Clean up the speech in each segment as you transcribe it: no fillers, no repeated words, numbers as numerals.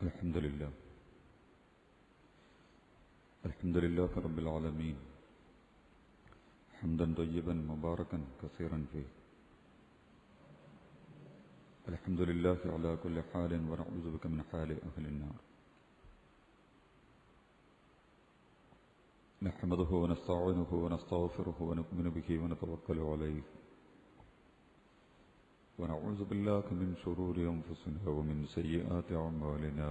الحمد لله رب العالمين حمدا طيبا مباركا كثيرا فيه. الحمد لله على كل حال ونعوذ بك من حال أهل النار. نحمده ونستعينه ونستغفره ونؤمن به ونتوكل عليه ونعوذ بالله من شرور أنفسنا ومن سيئات أعمالنا.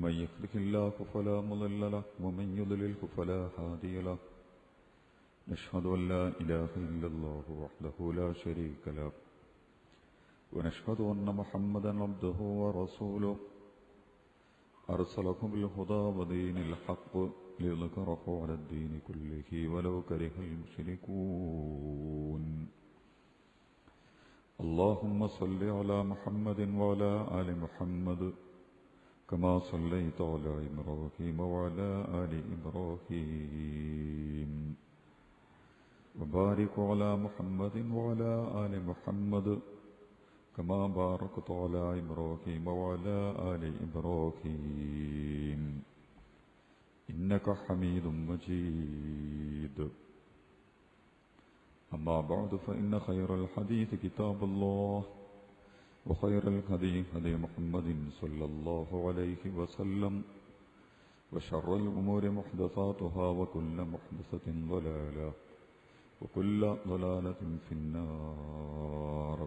من يهده الله فلا مضل له ومن يضلله فلا هادي له. نشهد أن لا إله إلا الله وحده لا شريك له ونشهد أن محمدا عبده ورسوله أرسله بالهدى ودين الحق ليظهره على الدين كله ولو كره المشركون. اللهم صل على محمد وعلى آل محمد كما صليت على إبراهيم وعلى آل إبراهيم وبارك على محمد وعلى آل محمد كما باركت على إبراهيم وعلى آل إبراهيم إنك حميد مجيد. أما بعد فإن خير الحديث كتاب الله وخير الهدي هدي محمد صلى الله عليه وسلم وشر الأمور محدثاتها وكل محدثة ضلالة وكل ضلالة في النار.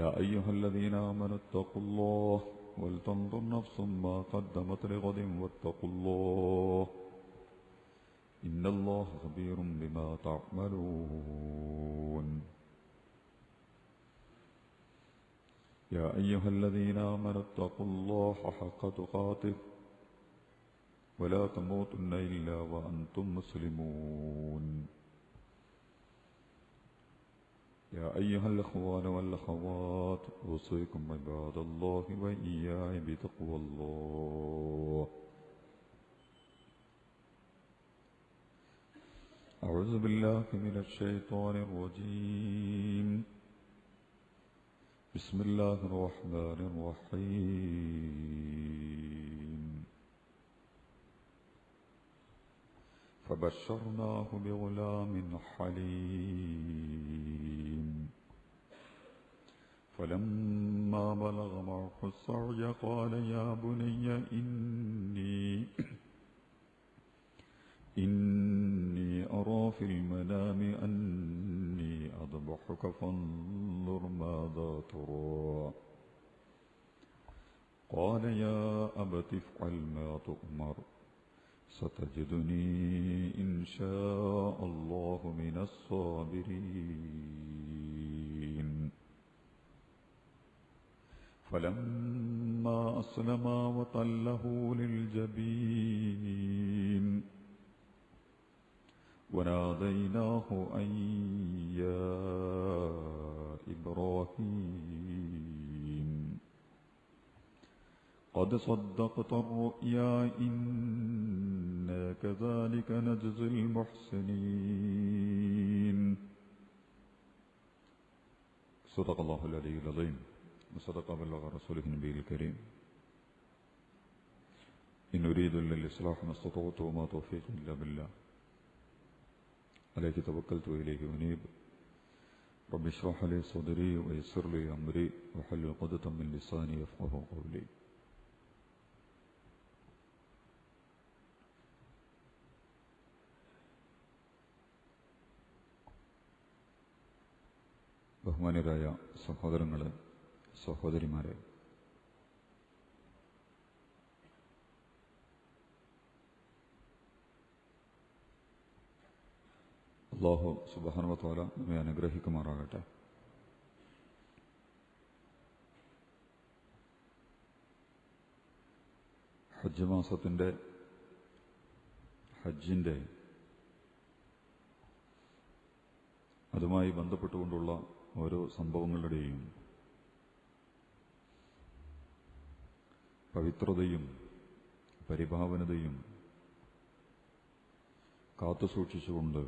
يا أيها الذين آمنوا اتقوا الله ولتنظر نفس ما قدمت لغد واتقوا الله إن الله خبير بما تعملون. يا أيها الذين آمنوا اتقوا الله حق تقاته ولا تموتن إلا وأنتم مسلمون. يا أيها الأخوان والأخوات أوصيكم عباد الله وإياي بتقوى الله. أعوذ بالله من الشيطان الرجيم. بسم الله الرحمن الرحيم. فبشرناه بغلام حليم فلما بلغ معه السعي قال يا بني إني أرى في المنام أني أذبحك فانظر ماذا ترى. قال يا أبت افعل ما تؤمر ستجدني إن شاء الله من الصابرين. فلما أسلما وتله للجبين وناديناه أن يا إبراهيم قد صدقت الرؤيا إنا كذلك نجزي المحسنين. صدق الله العلي العظيم وصدق بلغ رسوله النبي الكريم. إن أريد إلا الإصلاح ما استطعت وما توفيقي إلا بالله عليك توكلت وإليه أنيب. رب اشرح لي صدري ويسر لي أمري واحلل عقدة من لساني يفقهوا قولي. ബഹുമാന്യരായ സഹോദരങ്ങളെ, സഹോദരിമാരെ, അല്ലാഹു സുബ്ഹാനഹു വ തആല നമ്മെ അനുഗ്രഹിക്കുമാറാകട്ടെ. ഹജ്ജ് മാസത്തിൻ്റെ ഹജ്ജിൻ്റെ അതുമായി ബന്ധപ്പെട്ടുകൊണ്ടുള്ള ഓരോ സംഭവങ്ങളുടെയും പവിത്രതയും പരിഭാവനതയും കാത്തുസൂക്ഷിച്ചുകൊണ്ട്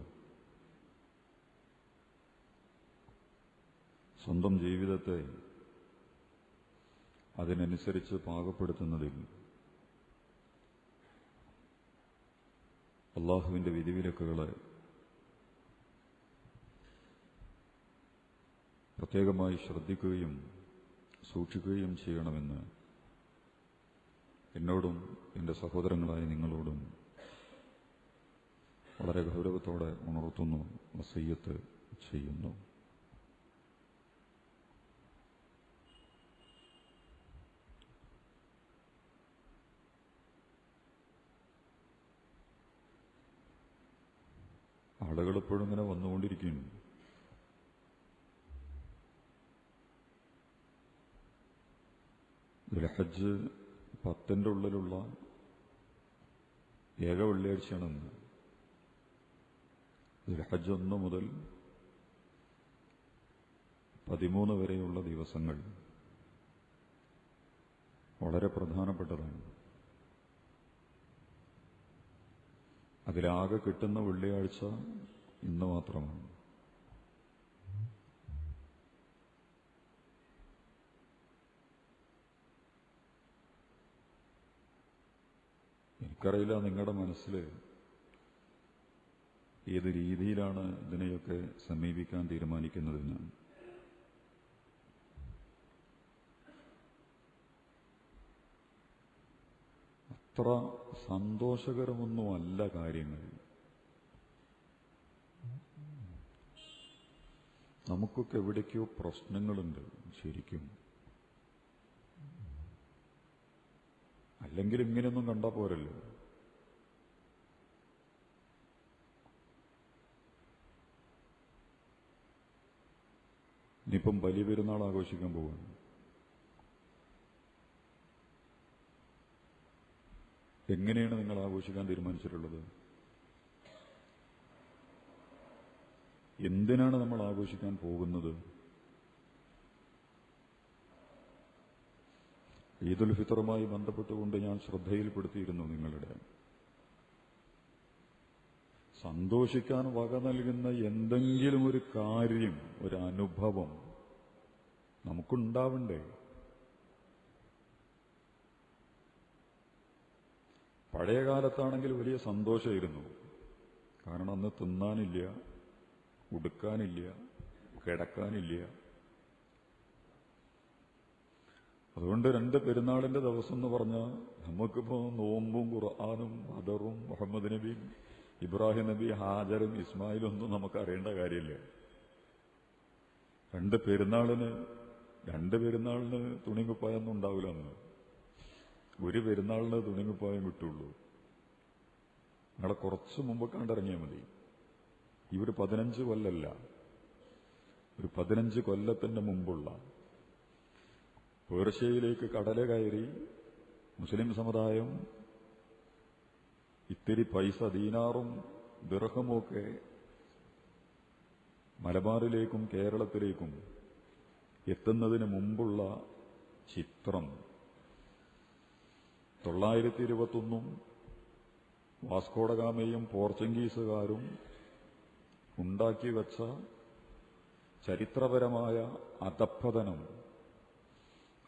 സ്വന്തം ജീവിതത്തെ അതിനനുസരിച്ച് പാകപ്പെടുത്തുന്നതിൽ അള്ളാഹുവിന്റെ വിധിവിലക്കുകളെ പ്രത്യേകമായി ശ്രദ്ധിക്കുകയും സൂക്ഷിക്കുകയും ചെയ്യണമെന്ന് എന്നോടും എൻ്റെ സഹോദരങ്ങളായ നിങ്ങളോടും വളരെ ഗൗരവത്തോടെ ഉണർത്തുന്നു, വസിയ്യത്ത് ചെയ്യുന്നു. ആളുകൾ എപ്പോഴും ഇങ്ങനെ വന്നുകൊണ്ടിരിക്കുന്നു. ദുൽഹജ്ജ് 10 ഉള്ളിലുള്ള ഏക വെള്ളിയാഴ്ചയാണെന്ന്. ദുൽഹജ്ജ് 1 മുതൽ 13 വരെയുള്ള ദിവസങ്ങൾ വളരെ പ്രധാനപ്പെട്ടതാണ്. അതിലാകെ കിട്ടുന്ന വെള്ളിയാഴ്ച ഇന്ന് മാത്രമാണ്. എനിക്കറിയില്ല നിങ്ങളുടെ മനസ്സിൽ ഏത് രീതിയിലാണ് ഇതിനെയൊക്കെ സമീപിക്കാൻ തീരുമാനിക്കുന്നതെന്ന്. അത്ര സന്തോഷകരമൊന്നുമല്ല കാര്യങ്ങൾ. നമുക്കൊക്കെ എവിടേക്കോ പ്രശ്നങ്ങളുണ്ട് ശരിക്കും. അല്ലെങ്കിൽ ഇങ്ങനെയൊന്നും കണ്ടാൽ പോരല്ലോ. ഇനിയിപ്പം വലിയ പെരുന്നാൾ ആഘോഷിക്കാൻ പോവുകയാണ്. എങ്ങനെയാണ് നിങ്ങൾ ആഘോഷിക്കാൻ തീരുമാനിച്ചിട്ടുള്ളത്? എന്തിനാണ് നമ്മൾ ആഘോഷിക്കാൻ പോകുന്നത്? ഈദുൽ ഫിത്തറുമായി ബന്ധപ്പെട്ടുകൊണ്ട് ഞാൻ ശ്രദ്ധയിൽപ്പെടുത്തിയിരുന്നു നിങ്ങളുടെ സന്തോഷിക്കാൻ വക നൽകുന്ന എന്തെങ്കിലും ഒരു കാര്യം, ഒരു അനുഭവം നമുക്കുണ്ടാവണ്ടേ? പഴയ കാലത്താണെങ്കിൽ വലിയ സന്തോഷമായിരുന്നു. കാരണം അന്ന് തിന്നാനില്ല, ഉടുക്കാനില്ല, കിടക്കാനില്ല. അതുകൊണ്ട് 2 പെരുന്നാളിന്റെ ദിവസം എന്ന് പറഞ്ഞാൽ നമുക്കിപ്പോൾ നോമ്പും ഖുർആനും ബദറും മുഹമ്മദ് നബിയും ഇബ്രാഹിം നബി ഹാജറും ഇസ്മായിലും ഒന്നും നമുക്ക് അറിയേണ്ട കാര്യമില്ല. 2 പെരുന്നാളിന് തുണിക്കുപ്പായൊന്നും ഉണ്ടാവില്ല. അന്ന് ഒരു പെരുന്നാളിന് തുണിക്കുപ്പായം കിട്ടുള്ളൂ. നിങ്ങളെ കുറച്ച് മുമ്പ് കണ്ടിറങ്ങിയാൽ മതി. ഈ ഒരു 15 കൊല്ലല്ല, ഒരു 15 കൊല്ലത്തിന്റെ മുമ്പുള്ള പേർഷ്യയിലേക്ക് കടല കയറി മുസ്ലിം സമുദായം ഇത്തിരി പൈസ, ദീനാറും ദിർഹമുമൊക്കെ മലബാറിലേക്കും കേരളത്തിലേക്കും എത്തുന്നതിന് മുമ്പുള്ള ചിത്രം 921 വാസ്കോഡഗാമയും പോർച്ചുഗീസുകാരും ഉണ്ടാക്കി വച്ച ചരിത്രപരമായ അധപ്പതനം,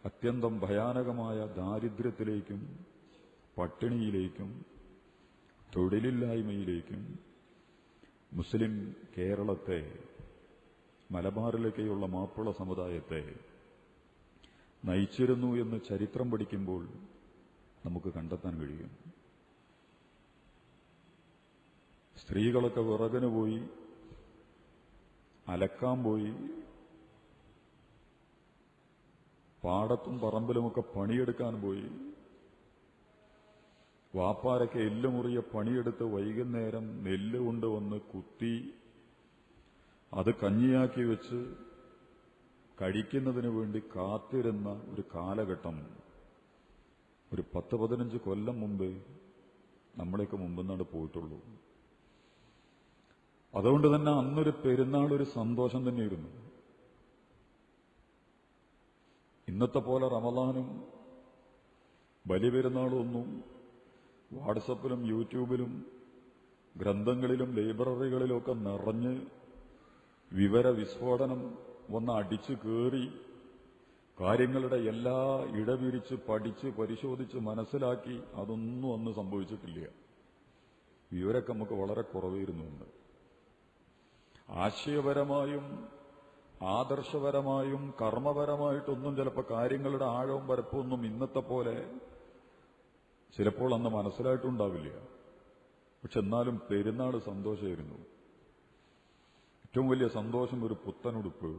അത്യന്തം ഭയാനകമായ ദാരിദ്ര്യത്തിലേക്കും പട്ടിണിയിലേക്കും തൊഴിലില്ലായ്മയിലേക്കും മുസ്ലിം കേരളത്തെ, മലബാറിലേക്കുള്ള മാപ്പിള സമുദായത്തെ നയിച്ചിരുന്നു എന്ന് ചരിത്രം പഠിക്കുമ്പോൾ നമുക്ക് കണ്ടെത്താൻ കഴിയും. സ്ത്രീകളൊക്കെ വിറകിന് പോയി, അലക്കാൻ പോയി, പാടത്തും പറമ്പിലുമൊക്കെ പണിയെടുക്കാൻ പോയി. വാപ്പാരൊക്കെ എല്ലുമുറിയ പണിയെടുത്ത് വൈകുന്നേരം നെല്ല് കൊണ്ടുവന്ന് കുത്തി അത് കഞ്ഞിയാക്കി വെച്ച് കഴിക്കുന്നതിന് വേണ്ടി കാത്തിരുന്ന ഒരു കാലഘട്ടം ഒരു 10-15 കൊല്ലം മുമ്പ് നമ്മളെയൊക്കെ മുമ്പെന്നാണ് പോയിട്ടുള്ളൂ. അതുകൊണ്ട് തന്നെ അന്നൊരു പെരുന്നാൾ ഒരു സന്തോഷം തന്നെയായിരുന്നു. ഇന്നത്തെ പോലെ റമദാനും ബലി പെരുന്നാളും ഒന്നും വാട്സപ്പിലും യൂട്യൂബിലും ഗ്രന്ഥങ്ങളിലും ലൈബ്രറികളിലുമൊക്കെ നിറഞ്ഞ് വിവര വിസ്ഫോടനം ഒന്ന് അടിച്ചു കയറി കാര്യങ്ങളുടെ എല്ലാ ഇടപിരിച്ച് പഠിച്ച് പരിശോധിച്ച് മനസ്സിലാക്കി അതൊന്നും അന്ന് സംഭവിച്ചിട്ടില്ല. വിവരമൊക്കെ നമുക്ക് വളരെ കുറവായിരുന്നുണ്ട്. ആശയപരമായും ആദർശപരമായും കർമ്മപരമായിട്ടൊന്നും ചിലപ്പോൾ കാര്യങ്ങളുടെ ആഴവും പരപ്പൊന്നും ഇന്നത്തെ പോലെ ചിലപ്പോൾ അന്ന് മനസ്സിലായിട്ടുണ്ടാവില്ല. പക്ഷെ എന്നാലും പെരുന്നാൾ സന്തോഷമായിരുന്നു. ഏറ്റവും വലിയ സന്തോഷം ഒരു പുത്തനുടുപ്പ്,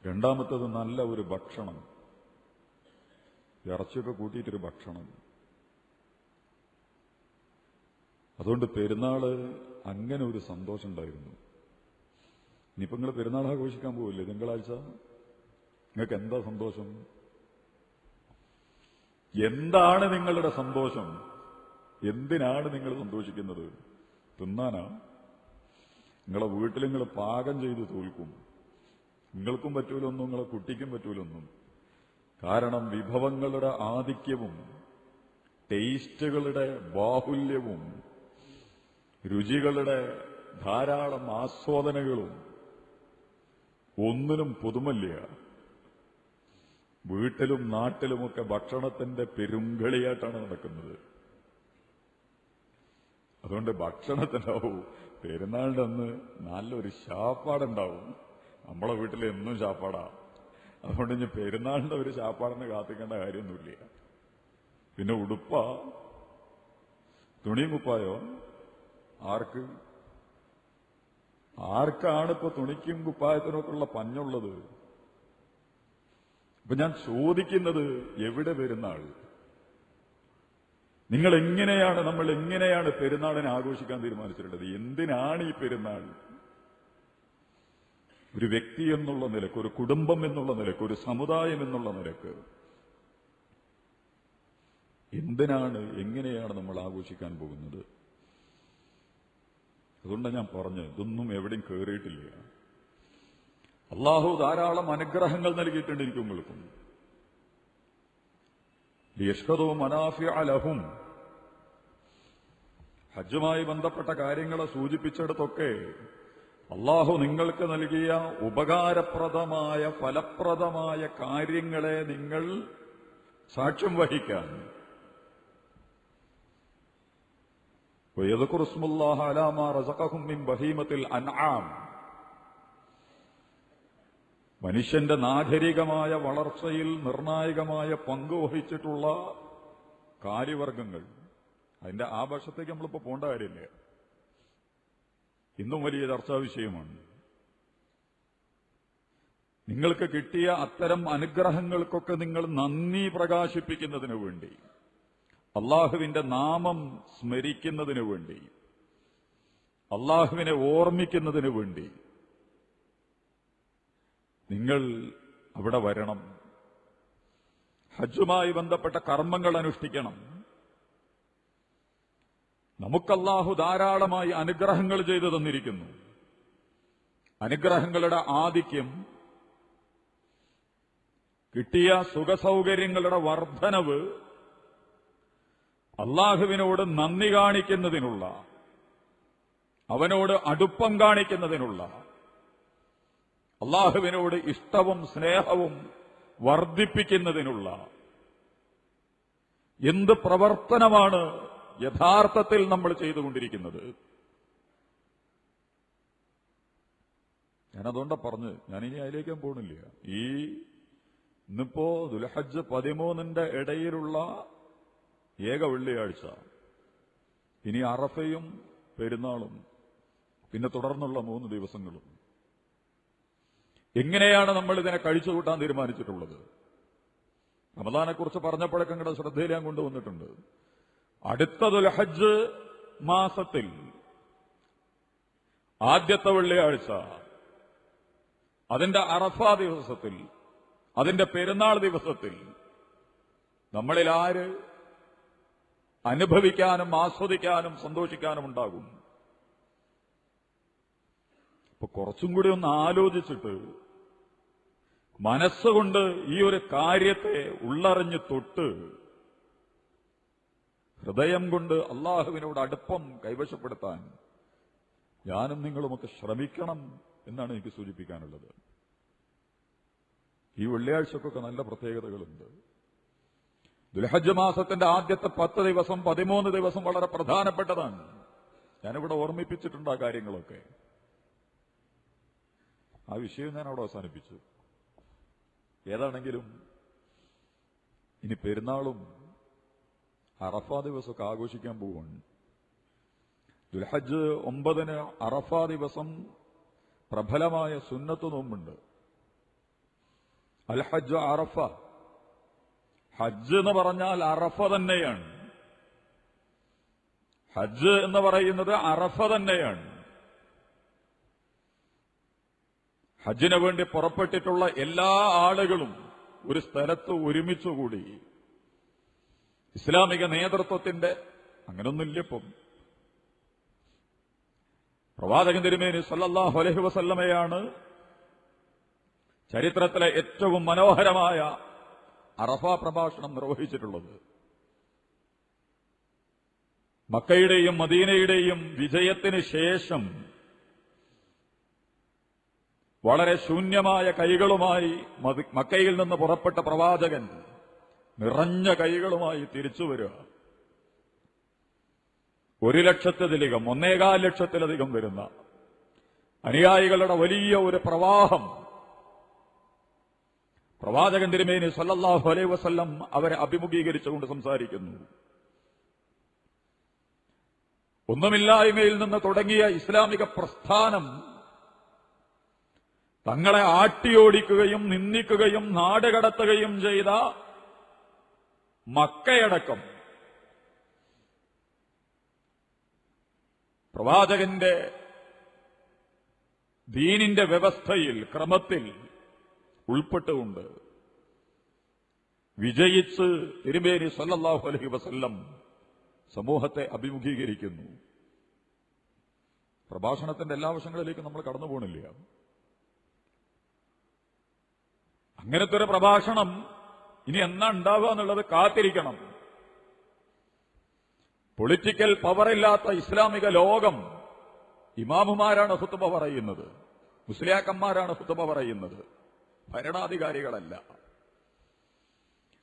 രണ്ടാമത്തത് നല്ല ഒരു ഭക്ഷണം, ഇറച്ചിയൊക്കെ കൂട്ടിയിട്ടൊരു ഭക്ഷണം. അതുകൊണ്ട് പെരുന്നാള് അങ്ങനെ ഒരു സന്തോഷം ഉണ്ടായിരുന്നു. ഇനിയിപ്പോൾ നിങ്ങൾ പെരുന്നാൾ ആഘോഷിക്കാൻ പോവില്ലേ തിങ്കളാഴ്ച? നിങ്ങൾക്ക് എന്താ സന്തോഷം? എന്താണ് നിങ്ങളുടെ സന്തോഷം? എന്തിനാണ് നിങ്ങൾ സന്തോഷിക്കുന്നത്? തിന്നാനാ? നിങ്ങളെ വീട്ടിൽ നിങ്ങൾ പാകം ചെയ്ത് തോൽക്കും. നിങ്ങൾക്കും പറ്റൂലൊന്നും നിങ്ങളെ കുട്ടിക്കും പറ്റൂലൊന്നും. കാരണം വിഭവങ്ങളുടെ ആധിക്യവും ടേസ്റ്റുകളുടെ ബാഹുല്യവും രുചികളുടെ ധാരാളം ആസ്വാദനകളും ഒന്നിനും പുതുമല്ല. വീട്ടിലും നാട്ടിലുമൊക്കെ ഭക്ഷണത്തിന്റെ പെരുങ്കളിയായിട്ടാണ് നടക്കുന്നത്. അതുകൊണ്ട് ഭക്ഷണത്തിനാവും പെരുന്നാളിന്റെ അന്ന് നല്ലൊരു ശാപ്പാടുണ്ടാവും. നമ്മളെ വീട്ടിൽ എന്നും ശാപ്പാടാ. അതുകൊണ്ട് ഇനി പെരുന്നാളിന്റെ ഒരു ശാപ്പാടിന് കാത്തിക്കേണ്ട കാര്യമൊന്നുമില്ല. പിന്നെ ഉടുപ്പ, തുണിയും കുപ്പായോ? ആർക്കാണ് ഇപ്പൊ തുണിക്കും കുപ്പായത്തിനൊക്കെയുള്ള പഞ്ഞുള്ളത്? ഇപ്പൊ ഞാൻ ചോദിക്കുന്നത്, എവിടെ പെരുന്നാൾ? നമ്മൾ എങ്ങനെയാണ് പെരുന്നാളിനെ ആഘോഷിക്കാൻ തീരുമാനിച്ചിട്ടുള്ളത്? എന്തിനാണ് ഈ പെരുന്നാൾ? ഒരു വ്യക്തി എന്നുള്ള നിലക്ക്, ഒരു കുടുംബം എന്നുള്ള നിലക്ക്, ഒരു സമുദായം എന്നുള്ള നിലക്ക് എന്തിനാണ്, എങ്ങനെയാണ് നമ്മൾ ആഘോഷിക്കാൻ പോകുന്നത്? അതുകൊണ്ടാണ് ഞാൻ പറഞ്ഞത്, ഇതൊന്നും എവിടെയും കയറിയിട്ടില്ല. അള്ളാഹു ധാരാളം അനുഗ്രഹങ്ങൾ നൽകിയിട്ടുണ്ട് എനിക്കും. ലിയഷ്ഹദൂ മനാഫിഅ ലഹും. ഹജ്ജുമായി ബന്ധപ്പെട്ട കാര്യങ്ങളെ സൂചിപ്പിച്ചിടത്തൊക്കെ അള്ളാഹു നിങ്ങൾക്ക് നൽകിയ ഉപകാരപ്രദമായ ഫലപ്രദമായ കാര്യങ്ങളെ നിങ്ങൾ സാക്ഷ്യം വഹിക്കാൻ. വയദ്കുറു സ്മുല്ലാഹ അലാ മാ റസഖഹും മിൻ ബഹീമത്തിൽ അൻആം. മനുഷ്യന്റെ നാഗരികമായ വളർച്ചയിൽ നിർണായകമായ പങ്ക് വഹിച്ചിട്ടുള്ള കാര്യവർഗങ്ങൾ. അതിന്റെ ആ ഭാഷത്തേക്ക് നമ്മളിപ്പോ പോകേണ്ട കാര്യമില്ല. ഇന്നും വലിയ ചർച്ചാ വിഷയമാണ്. നിങ്ങൾക്ക് കിട്ടിയ അത്തരം അനുഗ്രഹങ്ങൾക്കൊക്കെ നിങ്ങൾ നന്ദി പ്രകാശിപ്പിക്കുന്നതിനു വേണ്ടി, അള്ളാഹുവിന്റെ നാമം സ്മരിക്കുന്നതിനു വേണ്ടി, അള്ളാഹുവിനെ ഓർമ്മിക്കുന്നതിനു വേണ്ടി നിങ്ങൾ അവിടെ വരണം. ഹജ്ജുമായി ബന്ധപ്പെട്ട കർമ്മങ്ങൾ അനുഷ്ഠിക്കണം. നമുക്കല്ലാഹു ധാരാളമായി അനുഗ്രഹങ്ങൾ ചെയ്തു തന്നിരിക്കുന്നു. അനുഗ്രഹങ്ങളുടെ ആധിക്യം, കിട്ടിയ സുഖസൗകര്യങ്ങളുടെ വർധനവ് അള്ളാഹുവിനോട് നന്ദി കാണിക്കുന്നതിനുള്ള, അവനോട് അടുപ്പം കാണിക്കുന്നതിനുള്ള, അള്ളാഹുവിനോട് ഇഷ്ടവും സ്നേഹവും വർദ്ധിപ്പിക്കുന്നതിനുള്ള എന്ത് പ്രവർത്തനമാണ് യഥാർത്ഥത്തിൽ നമ്മൾ ചെയ്തുകൊണ്ടിരിക്കുന്നത്? ഞാനതുകൊണ്ടാ പറഞ്ഞ്, ഞാനിനി അതിലേക്കും പോണില്ല. ഇന്നിപ്പോ ദുൽഹജ്ജ് 13 ഇടയിലുള്ള ഏക വെള്ളിയാഴ്ച, ഇനി അറഫയും പെരുന്നാളും, പിന്നെ തുടർന്നുള്ള 3 ദിവസങ്ങളും. എങ്ങനെയാണ് നമ്മൾ ഇതിനെ കഴിച്ചുകൂട്ടാൻ തീരുമാനിച്ചിട്ടുള്ളത്? റമദാനെക്കുറിച്ച് പറഞ്ഞപ്പോഴൊക്കെ നിങ്ങളുടെ ശ്രദ്ധയിൽ ഞാൻ കൊണ്ടുവന്നിട്ടുണ്ട്. അടുത്ത ദുൽഹജ്ജ് മാസത്തിൽ ആദ്യത്തെ വെള്ളിയാഴ്ച, അതിന്റെ അറഫ ദിവസത്തിൽ, അതിന്റെ പെരുന്നാൾ ദിവസത്തിൽ നമ്മളിൽ ആര് അനുഭവിക്കാനും ആസ്വദിക്കാനും സന്തോഷിക്കാനും ഉണ്ടാകും? അപ്പൊ കുറച്ചും കൂടി ഒന്ന് ആലോചിച്ചിട്ട് മനസ്സുകൊണ്ട് ഈ ഒരു കാര്യത്തെ ഉള്ളറിഞ്ഞ് തൊട്ട് ഹൃദയം കൊണ്ട് അള്ളാഹുവിനോട് അടുപ്പം കൈവശപ്പെടുത്താൻ ഞാനും നിങ്ങളുമൊക്കെ ശ്രമിക്കണം എന്നാണ് എനിക്ക് സൂചിപ്പിക്കാനുള്ളത്. ഈ വെള്ളിയാഴ്ചക്കൊക്കെ നല്ല പ്രത്യേകതകളുണ്ട്. ദുൽഹജ്ജ് മാസത്തിന്റെ ആദ്യത്തെ 10 ദിവസം 13 ദിവസം വളരെ പ്രധാനപ്പെട്ടതാണ്. ഞാനിവിടെ ഓർമ്മിപ്പിച്ചിട്ടുണ്ട് ആ കാര്യങ്ങളൊക്കെ. ആ വിഷയം ഞാൻ അവിടെ അവസാനിപ്പിച്ചു. ഏതാണെങ്കിലും ഇനി പെരുന്നാളും അറഫാ ദിവസമൊക്കെ ആഘോഷിക്കാൻ പോവുകയാണ്. ദുൽഹജ്ജ് 9 അറഫാ ദിവസം പ്രബലമായ സുന്നത്ത് നോമ്പുണ്ട്. അൽ ഹജ്ജ് അറഫ. ഹജ്ജ് എന്ന് പറഞ്ഞാൽ അറഫ തന്നെയാണ്. ഹജ്ജ് എന്ന് പറയുന്നത് അറഫ തന്നെയാണ്. ഹജ്ജിന് വേണ്ടി പുറപ്പെട്ടിട്ടുള്ള എല്ലാ ആളുകളും ഒരു സ്ഥലത്ത് ഒരുമിച്ചുകൂടി ഇസ്ലാമിക നേതൃത്വത്തിന്റെ അങ്ങനൊന്നുമില്ലപ്പം പ്രവാചകൻ തിരുമേനി സല്ലല്ലാഹു അലൈഹി വസല്ലമയാണ് ചരിത്രത്തിലെ ഏറ്റവും മനോഹരമായ അറഫ പ്രഭാഷണം നിർവഹിച്ചിട്ടുള്ളത്. മക്കയുടെയും മദീനയുടെയും വിജയത്തിന് ശേഷം വളരെ ശൂന്യമായ കൈകളുമായി മക്കയിൽ നിന്ന് പുറപ്പെട്ട പ്രവാചകൻ നിറഞ്ഞ കൈകളുമായി തിരിച്ചു വരിക. 1 ലക്ഷത്തിലധികം 1.25 ലക്ഷത്തിലധികം വരുന്ന അനുയായികളുടെ വലിയ ഒരു പ്രവാഹം പ്രവാചകൻ തിരുമേനി സല്ലല്ലാഹു അലൈഹി വസല്ലം അവരെ അഭിമുഖീകരിച്ചുകൊണ്ട് സംസാരിക്കുന്നു. ഒന്നുമില്ലായ്മയിൽ നിന്ന് തുടങ്ങിയ ഇസ്ലാമിക പ്രസ്ഥാനം തങ്ങളെ ആട്ടിയോടിക്കുകയും നിന്ദിക്കുകയും നാടുകടത്തുകയും ചെയ്ത മക്കയടക്കം പ്രവാചകന്റെ ദീനിന്റെ വ്യവസ്ഥയിൽ ക്രമത്തിൽ ഉൾപ്പെട്ടുകൊണ്ട് വിജയിച്ച് തിരുമേനി സല്ലല്ലാഹു അലൈഹി വസല്ലം സമൂഹത്തെ അഭിമുഖീകരിക്കുന്നു. പ്രഭാഷണത്തിന്റെ എല്ലാ വശങ്ങളിലേക്കും നമ്മൾ കടന്നു പോകണില്ല. അങ്ങനത്തെ ഒരു പ്രഭാഷണം ഇനി എന്നാ ഉണ്ടാവുക എന്നുള്ളത് കാത്തിരിക്കണം. പൊളിറ്റിക്കൽ പവറില്ലാത്ത ഇസ്ലാമിക ലോകം ഇമാമുമാരാണ് ഖുതുബ പറയുന്നത്, മുസ്ലിയാക്കന്മാരാണ് ഖുതുബ പറയുന്നത്, ഭരണാധികാരികളല്ല.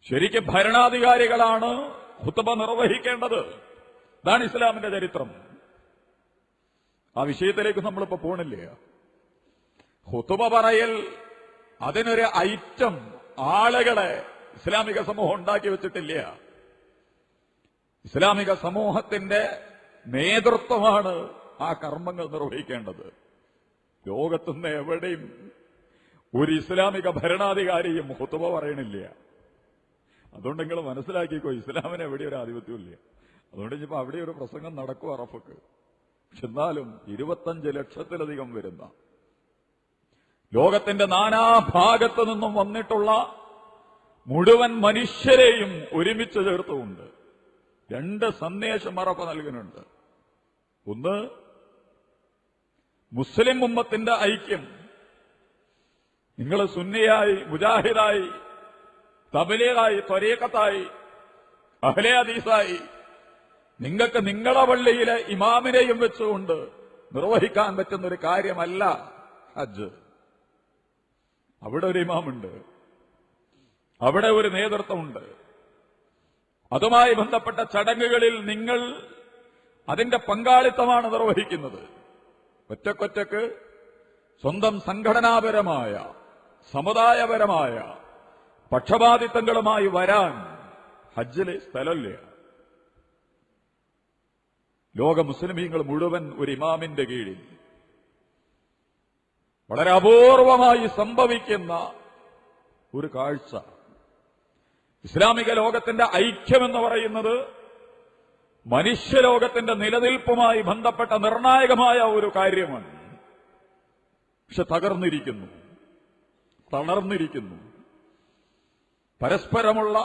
ശരിക്കും ഭരണാധികാരികളാണ് ഖുതുബ നിർവഹിക്കേണ്ടത്. ഇതാണ് ഇസ്ലാമിന്റെ ചരിത്രം. ആ വിഷയത്തിലേക്ക് നമ്മളിപ്പോ പോണില്ല. ഖുതുബ പറയൽ അതിനൊരു ഐറ്റം ആളുകളെ ഇസ്ലാമിക സമൂഹം ഉണ്ടാക്കി വെച്ചിട്ടില്ല. ഇസ്ലാമിക സമൂഹത്തിന്റെ നേതൃത്വമാണ് ആ കർമ്മങ്ങൾ നിർവഹിക്കേണ്ടത്. ലോകത്തുനിന്ന് എവിടെയും ഒരു ഇസ്ലാമിക ഭരണാധികാരിയും ഖുതുബ പറയണില്ല. അതുകൊണ്ട് നിങ്ങൾ മനസ്സിലാക്കിക്കോ, ഇസ്ലാമിന് എവിടെ ഒരു ആധിപത്യമില്ല. അതുകൊണ്ട് ഇനിയിപ്പോ അവിടെ ഒരു പ്രസംഗം നടക്കും അറഫക്ക്. പക്ഷെ എന്നാലും 25 ലക്ഷത്തിലധികം വരുന്ന ലോകത്തിന്റെ നാനാഭാഗത്തു നിന്നും വന്നിട്ടുള്ള മുഴുവൻ മനുഷ്യരെയും ഒരുമിച്ച് ചേർത്തുകൊണ്ട് 2 സന്ദേശം അറഫ നൽകുന്നുണ്ട്. ഒന്ന്, മുസ്ലിം ഉമ്മത്തിന്റെ ഐക്യം. നിങ്ങൾ സുന്നിയായി, മുജാഹിദായി, തബ്ലീഗായി, ത്വരീഖത്തായി, അഹ്ലെ ഹദീസായി നിങ്ങൾക്ക് നിങ്ങളെ പള്ളിയിലെ ഇമാമിനെയും വെച്ചുകൊണ്ട് നിർവഹിക്കാൻ പറ്റുന്ന ഒരു കാര്യമല്ല ഹജ്ജ്. അവിടെ ഒരു ഇമാമുണ്ട്, അവിടെ ഒരു നേതൃത്വമുണ്ട്. അതുമായി ബന്ധപ്പെട്ട ചടങ്ങുകളിൽ നിങ്ങൾ അതിന്റെ പങ്കാളിത്തമാണ് നിർവഹിക്കുന്നത്. ഒറ്റക്കൊറ്റക്ക് സ്വന്തം സംഘടനാപരമായ സമുദായപരമായ പക്ഷപാതിത്വങ്ങളുമായി വരാൻ ഹജ്ജിലെ സ്ഥലമില്ല. ലോക മുസ്ലിമീങ്ങൾ മുഴുവൻ ഒരു ഇമാമിന്റെ കീഴിൽ വളരെ അപൂർവമായി സംഭവിക്കുന്ന ഒരു കാഴ്ച. ഇസ്ലാമിക ലോകത്തിന്റെ ഐക്യമെന്ന് പറയുന്നത് മനുഷ്യലോകത്തിന്റെ നിലനിൽപ്പുമായി ബന്ധപ്പെട്ട നിർണായകമായ ഒരു കാര്യമാണ്. പക്ഷെ തകർന്നിരിക്കുന്നു, തളർന്നിരിക്കുന്നു. പരസ്പരമുള്ള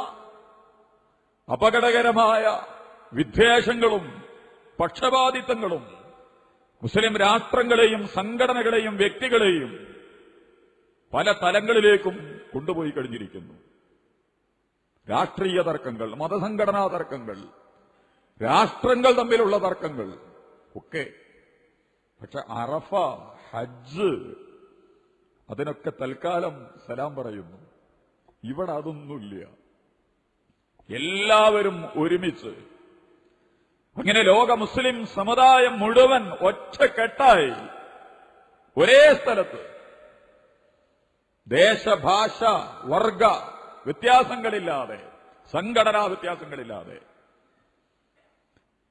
അപകടകരമായ വിദ്വേഷങ്ങളും പക്ഷപാതിത്വങ്ങളും മുസ്ലിം രാഷ്ട്രങ്ങളെയും സംഘടനകളെയും വ്യക്തികളെയും പല തലങ്ങളിലേക്കും കൊണ്ടുപോയി കഴിഞ്ഞിരിക്കുന്നു. രാഷ്ട്രീയ തർക്കങ്ങൾ, മതസംഘടനാ തർക്കങ്ങൾ, രാഷ്ട്രങ്ങൾ തമ്മിലുള്ള തർക്കങ്ങൾ ഒക്കെ. പക്ഷെ അറഫ, ഹജ്ജ് അതിനൊക്കെ തൽക്കാലം സലാം പറയുന്നു. ഇവിടെ അതൊന്നുമില്ല. എല്ലാവരും ഒരുമിച്ച് അങ്ങനെ ലോക മുസ്ലിം സമുദായം മുഴുവൻ ഒറ്റക്കെട്ടായി ഒരേ സ്ഥലത്ത് ദേശഭാഷ വർഗ വ്യത്യാസങ്ങളില്ലാതെ സംഘടനാ വ്യത്യാസങ്ങളില്ലാതെ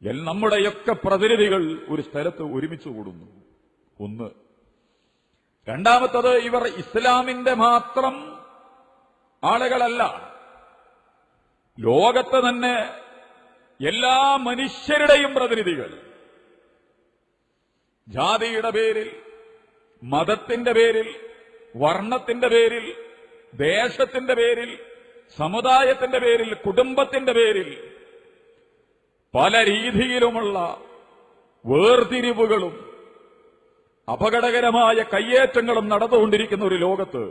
നമ്മുടെയൊക്കെ പ്രതിനിധികൾ ഒരു സ്ഥലത്ത് ഒരുമിച്ച് കൂടുന്നു. ഒന്ന്. രണ്ടാമത്തത്, ഇവർ ഇസ്ലാമിന്റെ മാത്രം ആളുകളല്ല, ലോകത്ത് തന്നെ എല്ലാ മനുഷ്യരുടെയും പ്രതിനിധികൾ. ജാതിയുടെ പേരിൽ, മതത്തിന്റെ പേരിൽ, വർണ്ണത്തിന്റെ പേരിൽ, ദേശത്തിന്റെ പേരിൽ, സമുദായത്തിന്റെ പേരിൽ, കുടുംബത്തിന്റെ പേരിൽ പല രീതിയിലുമുള്ള വേർതിരിവുകളും അപകടകരമായ കയ്യേറ്റങ്ങളും നടന്നുകൊണ്ടിരിക്കുന്ന ഒരു ലോകത്ത്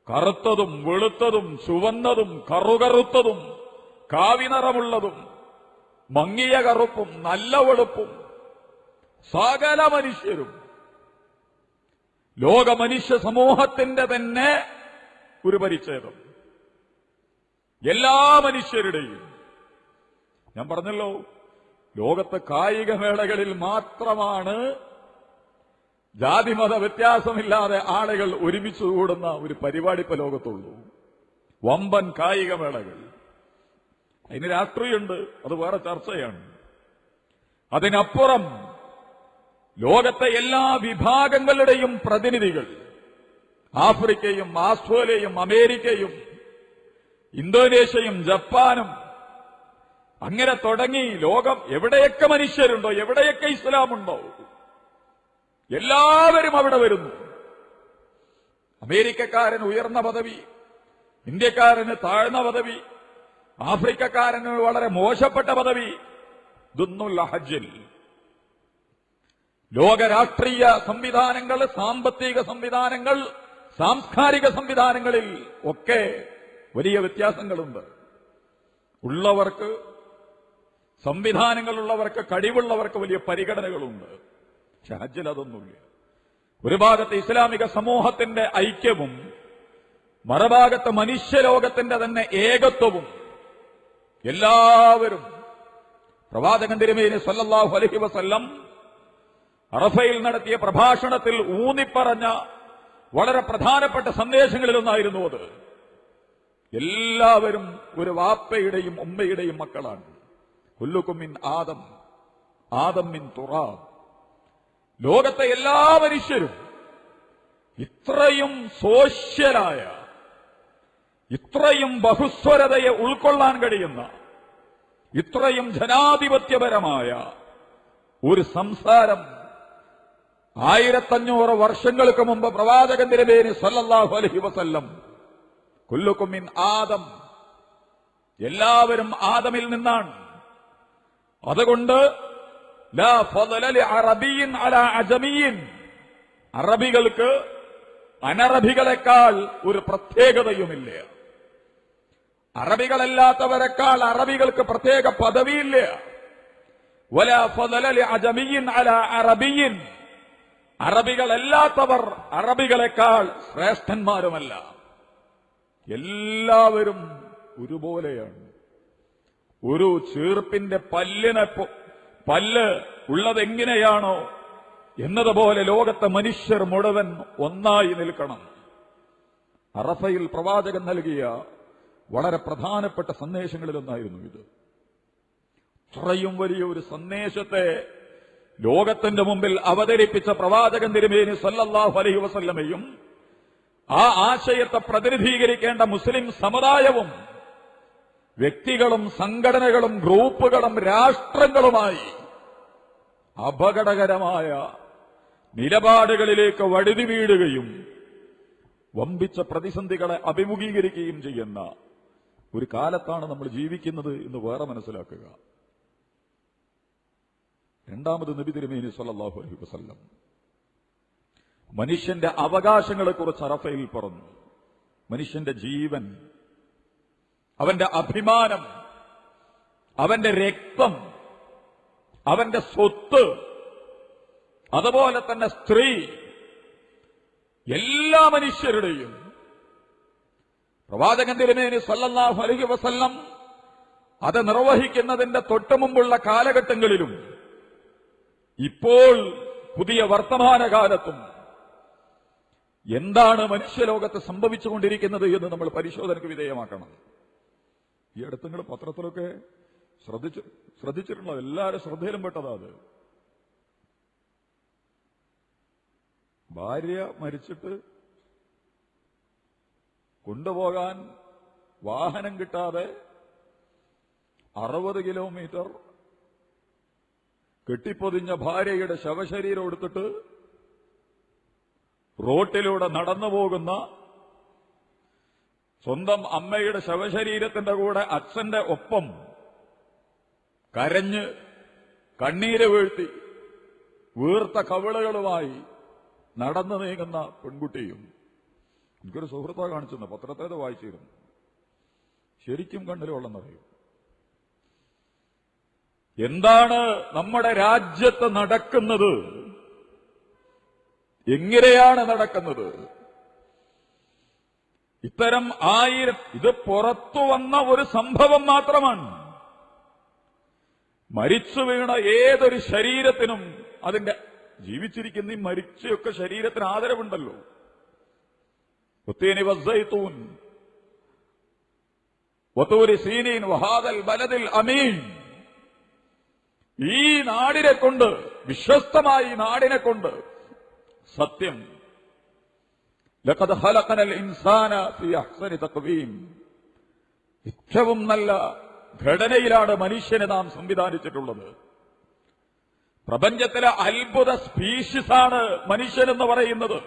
കറുത്തതും വെളുത്തതും ചുവന്നതും കറുകറുത്തതും കാവിനിറമുള്ളതും മങ്ങിയ കറുപ്പും നല്ല വെളുപ്പും സകല മനുഷ്യരും ലോക മനുഷ്യ സമൂഹത്തിന്റെ തന്നെ ഒരു പരിച്ഛേദം. എല്ലാ മനുഷ്യരുടെയും. ഞാൻ പറഞ്ഞല്ലോ, ലോകത്തെ കായികമേളകളിൽ മാത്രമാണ് ജാതിമത വ്യത്യാസമില്ലാതെ ആളുകൾ ഒരുമിച്ച് കൂടുന്ന ഒരു പരിപാടി ഇപ്പൊ ലോകത്തുള്ളൂ. വമ്പൻ കായികമേളകൾ. അതിന് രാഷ്ട്രീയമുണ്ട്, അത് വേറെ ചർച്ചയാണ്. അതിനപ്പുറം ലോകത്തെ എല്ലാ വിഭാഗങ്ങളുടെയും പ്രതിനിധികൾ, ആഫ്രിക്കയും ആസ്ട്രേലിയയും അമേരിക്കയും ഇന്തോനേഷ്യയും ജപ്പാനും അങ്ങനെ തുടങ്ങി ലോകം എവിടെയൊക്കെ മനുഷ്യരുണ്ടോ, എവിടെയൊക്കെ ഇസ്ലാമുണ്ടോ, എല്ലാവരും അവിടെ വരുന്നു. അമേരിക്കക്കാരന് ഉയർന്ന പദവി, ഇന്ത്യക്കാരന് താഴ്ന്ന പദവി, ആഫ്രിക്കക്കാരന് വളരെ മോശപ്പെട്ട പദവി. ഇതൊന്നുമില്ല ഹജ്ജിൽ. ലോക രാഷ്ട്രീയ സംവിധാനങ്ങൾ, സാമ്പത്തിക സംവിധാനങ്ങൾ, സാംസ്കാരിക സംവിധാനങ്ങളിൽ ഒക്കെ വലിയ വ്യത്യാസങ്ങളുണ്ട്. ഉള്ളവർക്ക്, സംവിധാനങ്ങളുള്ളവർക്ക്, കഴിവുള്ളവർക്ക് വലിയ പരിഗണനകളുണ്ട്. പക്ഷെ ഹജ്ജിൽ അതൊന്നുമില്ല. ഒരു ഭാഗത്ത് ഇസ്ലാമിക സമൂഹത്തിന്റെ ഐക്യവും മറുഭാഗത്ത് മനുഷ്യലോകത്തിന്റെ തന്നെ ഏകത്വവും. എല്ലാവരും പ്രവാചകൻ തിരുമേനി സല്ലല്ലാഹു അലൈഹി വസല്ലം അറഫയിൽ നടത്തിയ പ്രഭാഷണത്തിൽ ഊന്നിപ്പറഞ്ഞ വളരെ പ്രധാനപ്പെട്ട സന്ദേശങ്ങളിലൊന്നായിരുന്നു അത്. എല്ലാവരും ഒരു വാപ്പയുടെയും ഉമ്മയുടെയും മക്കളാണ്. കുല്ലുക്കും മിൻ ആദം, ആദം മിൻ തുറാബ്. ലോകത്തെ എല്ലാ മനുഷ്യരും ഇത്രയും സോഷ്യലായ, ഇത്രയും ബഹുസ്വരതയെ ഉൾക്കൊള്ളാൻ കഴിയുന്ന, ഇത്രയും ജനാധിപത്യപരമായ ഒരു സംസാരം 1500 വർഷങ്ങൾക്ക് മുമ്പ് പ്രവാചകൻ തിരുമേനി സല്ലല്ലാഹു അലൈഹി വസല്ലം കുല്ലുക്കും മിൻ ആദം, എല്ലാവരും ആദമിൽ നിന്നാണ്. അതുകൊണ്ട് ലാ ഫളല ലി അറബിയ്യിൻ അലാ അജമിയ്യിൻ, അറബികൾക്ക് അനറബികളെക്കാൾ ഒരു പ്രത്യേകതയുമില്ല. അറബികളല്ലാത്തവരെക്കാൾ അറബികൾക്ക് പ്രത്യേക പദവിയില്ല. വലാ ഫളല ലി അജമിയ്യിൻ അലാ അറബിയ്യിൻ, അറബികളല്ലാത്തവർ അറബികളെക്കാൾ ശ്രേഷ്ഠന്മാരുമല്ല. എല്ലാവരും ഒരുപോലെയാണ്. ഒരു ചീർപ്പിന്റെ പല്ല് ഉള്ളതെങ്ങനെയാണോ എന്നതുപോലെ ലോകത്തെ മനുഷ്യർ മുഴുവൻ ഒന്നായി നിൽക്കണം. അറഫയിൽ പ്രവാചകൻ നൽകിയ വളരെ പ്രധാനപ്പെട്ട സന്ദേശങ്ങളിലൊന്നായിരുന്നു ഇത്. ഇത്രയും വലിയ ഒരു സന്ദേശത്തെ ലോകത്തിന്റെ മുമ്പിൽ അവതരിപ്പിച്ച പ്രവാചകൻ തിരുമേനി സല്ലല്ലാഹു അലൈഹി വസല്ലമയും ആ ആശയത്തെ പ്രതിനിധീകരിക്കേണ്ട മുസ്ലിം സമുദായവും വ്യക്തികളും സംഘടനകളും ഗ്രൂപ്പുകളും രാഷ്ട്രങ്ങളുമായി അപകടകരമായ നിലപാടുകളിലേക്ക് വഴുതി വീഴുകയും വമ്പിച്ച പ്രതിസന്ധികളെ അഭിമുഖീകരിക്കുകയും ചെയ്യുന്ന ഒരു കാലത്താണ് നമ്മൾ ജീവിക്കുന്നത് എന്ന് വേറെ മനസ്സിലാക്കുക. രണ്ടാമത് നബി തിരുമേനി സല്ലല്ലാഹു അലൈഹി വസല്ലം മനുഷ്യന്റെ അവകാശങ്ങളെക്കുറിച്ച് അറഫയിൽ പറഞ്ഞു. മനുഷ്യന്റെ ജീവൻ, അവന്റെ അഭിമാനം, അവന്റെ രക്തം, അവന്റെ സ്വത്ത്, അതുപോലെ തന്നെ സ്ത്രീ, എല്ലാ മനുഷ്യരുടെയും പ്രവാചകൻ തിരുമേനി സല്ലല്ലാഹു അലൈഹി വസല്ലം അത് നിർവഹിക്കുന്നതിന്റെ തൊട്ടുമുമ്പുള്ള കാലഘട്ടങ്ങളിലും ഇപ്പോൾ പുതിയ വർത്തമാനകാലത്തും എന്താണ് മനുഷ്യലോകത്ത് സംഭവിച്ചുകൊണ്ടിരിക്കുന്നത് എന്ന് നമ്മൾ പരിശോധനയ്ക്ക് വിധേയമാക്കണം. ഈ അടുത്ത് നിങ്ങൾ പത്രത്തിലൊക്കെ ശ്രദ്ധിച്ചിട്ടുണ്ടോ? എല്ലാവരും ശ്രദ്ധയിലും പെട്ടതാ അത്. ഭാര്യ മരിച്ചിട്ട് കൊണ്ടുപോകാൻ വാഹനം കിട്ടാതെ 60 കിലോമീറ്റർ കെട്ടിപ്പൊതിഞ്ഞ ഭാര്യയുടെ ശവശരീരം എടുത്തിട്ട് റോട്ടിലൂടെ നടന്നു പോകുന്ന സ്വന്തം അമ്മയുടെ ശവശരീരത്തിന്റെ കൂടെ അച്ഛന്റെ ഒപ്പം കരഞ്ഞ് കണ്ണീര് വീഴ്ത്തി വീർത്ത കവിളുകളുമായി നടന്നു നീങ്ങുന്ന പെൺകുട്ടിയും എനിക്കൊരു സുഹൃത്താ കാണിച്ചെന്ന്, പത്രത്തേത് വായിച്ചിരുന്നു. ശരിക്കും കണ്ണിൽ വെള്ളം നിറയും. എന്താണ് നമ്മുടെ രാജ്യത്ത് നടക്കുന്നത്? എങ്ങനെയാണ് നടക്കുന്നത്? ഇത്തരം ഇത് പുറത്തു വന്ന ഒരു സംഭവം മാത്രമാണ്. മരിച്ചു വീണ ഏതൊരു ശരീരത്തിനും അതിന്റെ ജീവിച്ചിരിക്കുന്ന ഈ മരിച്ചൊക്കെ ശരീരത്തിന് ആദരവുണ്ടല്ലോ. ഒത്തേനി വസ്സൈത്തൂൻ വതൂരി സീനീൻ വഹാദൽ ബലദിൽ അമീൻ. ഈ നാടിനെ കൊണ്ട്, വിശ്വസ്തമായി നാടിനെ കൊണ്ട് സത്യം, ലഖദ് ഖലഖനൽ ഇൻസാന ഫീ അഹ്സനി തഖ്വീം, ഏറ്റവും നല്ല ഘടനയിലാണ് മനുഷ്യനെ നാം സംവിധാനിച്ചിട്ടുള്ളത്. പ്രപഞ്ചത്തിലെ അത്ഭുത സ്പീഷീസാണ് മനുഷ്യനെന്ന് പറയുന്നത്.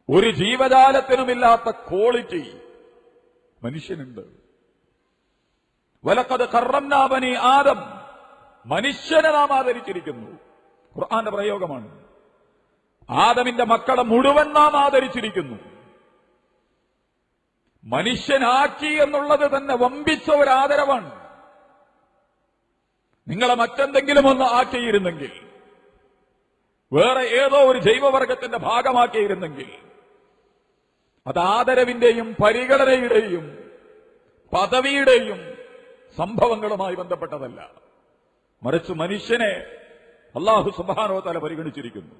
ഒരു ജീവജാലത്തിനുമില്ലാത്ത ക്വാളിറ്റി മനുഷ്യനുണ്ട്. വലഖദ് കറംനാ ബനി ആദം, മനുഷ്യനെ നാം ആദരിച്ചിരിക്കുന്നു. ഖുർആന്റെ പ്രയോഗമാണ്. ആദമിന്റെ മക്കളെ മുഴുവൻ നാം ആദരിച്ചിരിക്കുന്നു. മനുഷ്യനാക്കി എന്നുള്ളത് തന്നെ വമ്പിച്ച ഒരു ആദരവാണ്. നിങ്ങളെ മറ്റെന്തെങ്കിലും ഒന്ന് ആക്കിയിരുന്നെങ്കിൽ, വേറെ ഏതോ ഒരു ജൈവവർഗത്തിന്റെ ഭാഗമാക്കിയിരുന്നെങ്കിൽ അത് ആദരവിന്റെയും പരിഗണനയുടെയും പദവിയുടെയും സംഭവങ്ങളുമായി ബന്ധപ്പെട്ടതല്ല. മറിച്ച് മനുഷ്യനെ അല്ലാഹു സുബ്ഹാനഹു വ തആല പരിഗണിച്ചിരിക്കുന്നു.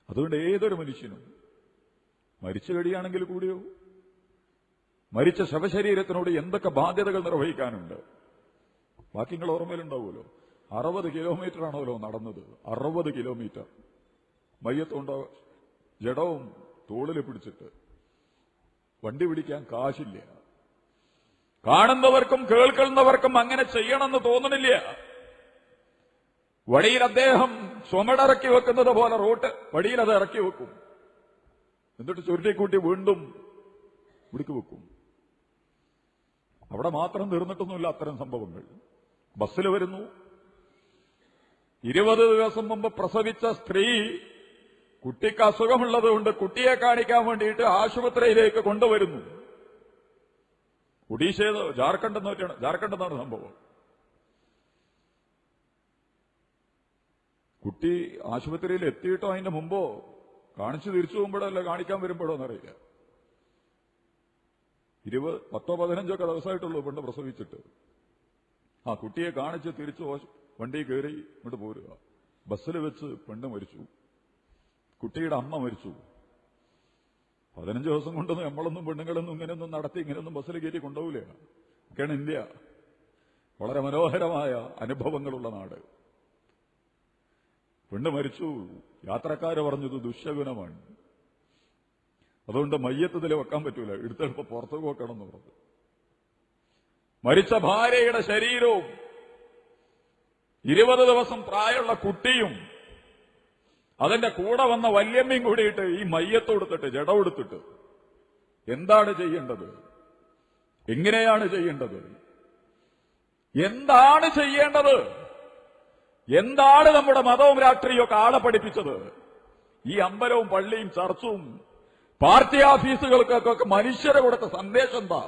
അതുകൊണ്ട് ഏതൊരു മനുഷ്യനും മരിച്ചു കഴിയുകയാണെങ്കിൽ കൂടിയോ മരിച്ച ശവശരീരത്തിനോട് എന്തൊക്കെ ബാധ്യതകൾ നിർവഹിക്കാനുണ്ട്. ബാക്കി നിങ്ങൾ ഓർമ്മയിലുണ്ടാവുമല്ലോ. 60 കിലോമീറ്റർ ആണല്ലോ നടന്നത്. 60 കിലോമീറ്റർ മയ്യത്തുണ്ടോ ജഡവും തോളിൽ പിടിച്ചിട്ട്. വണ്ടി പിടിക്കാൻ കാശില്ല. കാണുന്നവർക്കും കേൾക്കുന്നവർക്കും അങ്ങനെ ചെയ്യണമെന്ന് തോന്നണില്ല. വഴിയിൽ അദ്ദേഹം ചുമടിറക്കി വെക്കുന്നത് പോലെ റോട്ട് വഴിയിൽ അത് ഇറക്കി വെക്കും. എന്നിട്ട് ചുരുട്ടിക്കൂട്ടി വീണ്ടും ഇവിടേക്ക് വെക്കും. അവിടെ മാത്രം തീർന്നിട്ടൊന്നുമില്ല അത്തരം സംഭവങ്ങൾ. ബസ്സിൽ വരുന്നു. 20 ദിവസം മുമ്പ് പ്രസവിച്ച സ്ത്രീ കുട്ടിക്ക് അസുഖമുള്ളതുകൊണ്ട് കുട്ടിയെ കാണിക്കാൻ വേണ്ടിയിട്ട് ആശുപത്രിയിലേക്ക് കൊണ്ടുവരുന്നു. ഒഡീഷയിൽ ജാർഖണ്ഡെന്നാണ് സംഭവം. കുട്ടി ആശുപത്രിയിൽ എത്തിയിട്ടോ അതിന്റെ മുമ്പോ കാണിച്ചു തിരിച്ചു പോകുമ്പോഴോ അല്ല കാണിക്കാൻ വരുമ്പോഴോ എന്നറിയില്ല. 10-15 ദിവസമായിട്ടുള്ളൂ പെണ്ണ് പ്രസവിച്ചിട്ട്. ആ കുട്ടിയെ കാണിച്ച് തിരിച്ചു വണ്ടി കയറി ഇങ്ങോട്ട് പോരുക. ബസ്സിൽ വെച്ച് പെണ്ണ് മരിച്ചു. കുട്ടിയുടെ അമ്മ മരിച്ചു. 15 ദിവസം കൊണ്ടൊന്നും നമ്മളൊന്നും പെണ്ണുങ്ങളൊന്നും ഇങ്ങനെയൊന്നും നടത്തി ഇങ്ങനെയൊന്നും ബസ്സിൽ കയറ്റി കൊണ്ടുപോകില്ല. ഒക്കെയാണ് ഇന്ത്യ. വളരെ മനോഹരമായ അനുഭവങ്ങളുള്ള നാട്. പെണ്ണ് മരിച്ചു. യാത്രക്കാര് പറഞ്ഞത് ദുശ്ശകുനമാണ്. അതുകൊണ്ട് മയ്യത്തതിൽ വെക്കാൻ പറ്റൂല, എടുത്തെടുപ്പ് പുറത്തേക്ക് വെക്കണം എന്ന് പറഞ്ഞു. മരിച്ച ഭാര്യയുടെ ശരീരവും 20 ദിവസം പ്രായമുള്ള കുട്ടിയും അതിന്റെ കൂടെ വന്ന വല്യമ്മയും കൂടിയിട്ട് ഈ മയ്യത്ത് കൊടുത്തിട്ട് ജഡം എടുത്തിട്ട് എന്താണ് ചെയ്യേണ്ടത്? എങ്ങനെയാണ് ചെയ്യേണ്ടത്? എന്താണ് ചെയ്യേണ്ടത്? എന്താണ് നമ്മുടെ മതവും രാഷ്ട്രീയവും ആളെ പഠിപ്പിച്ചത്? ഈ അമ്പലവും പള്ളിയും ചർച്ചും പാർട്ടി ഓഫീസുകൾക്കൊക്കെ മനുഷ്യരെ കൊടുത്ത സന്ദേശം എന്താ?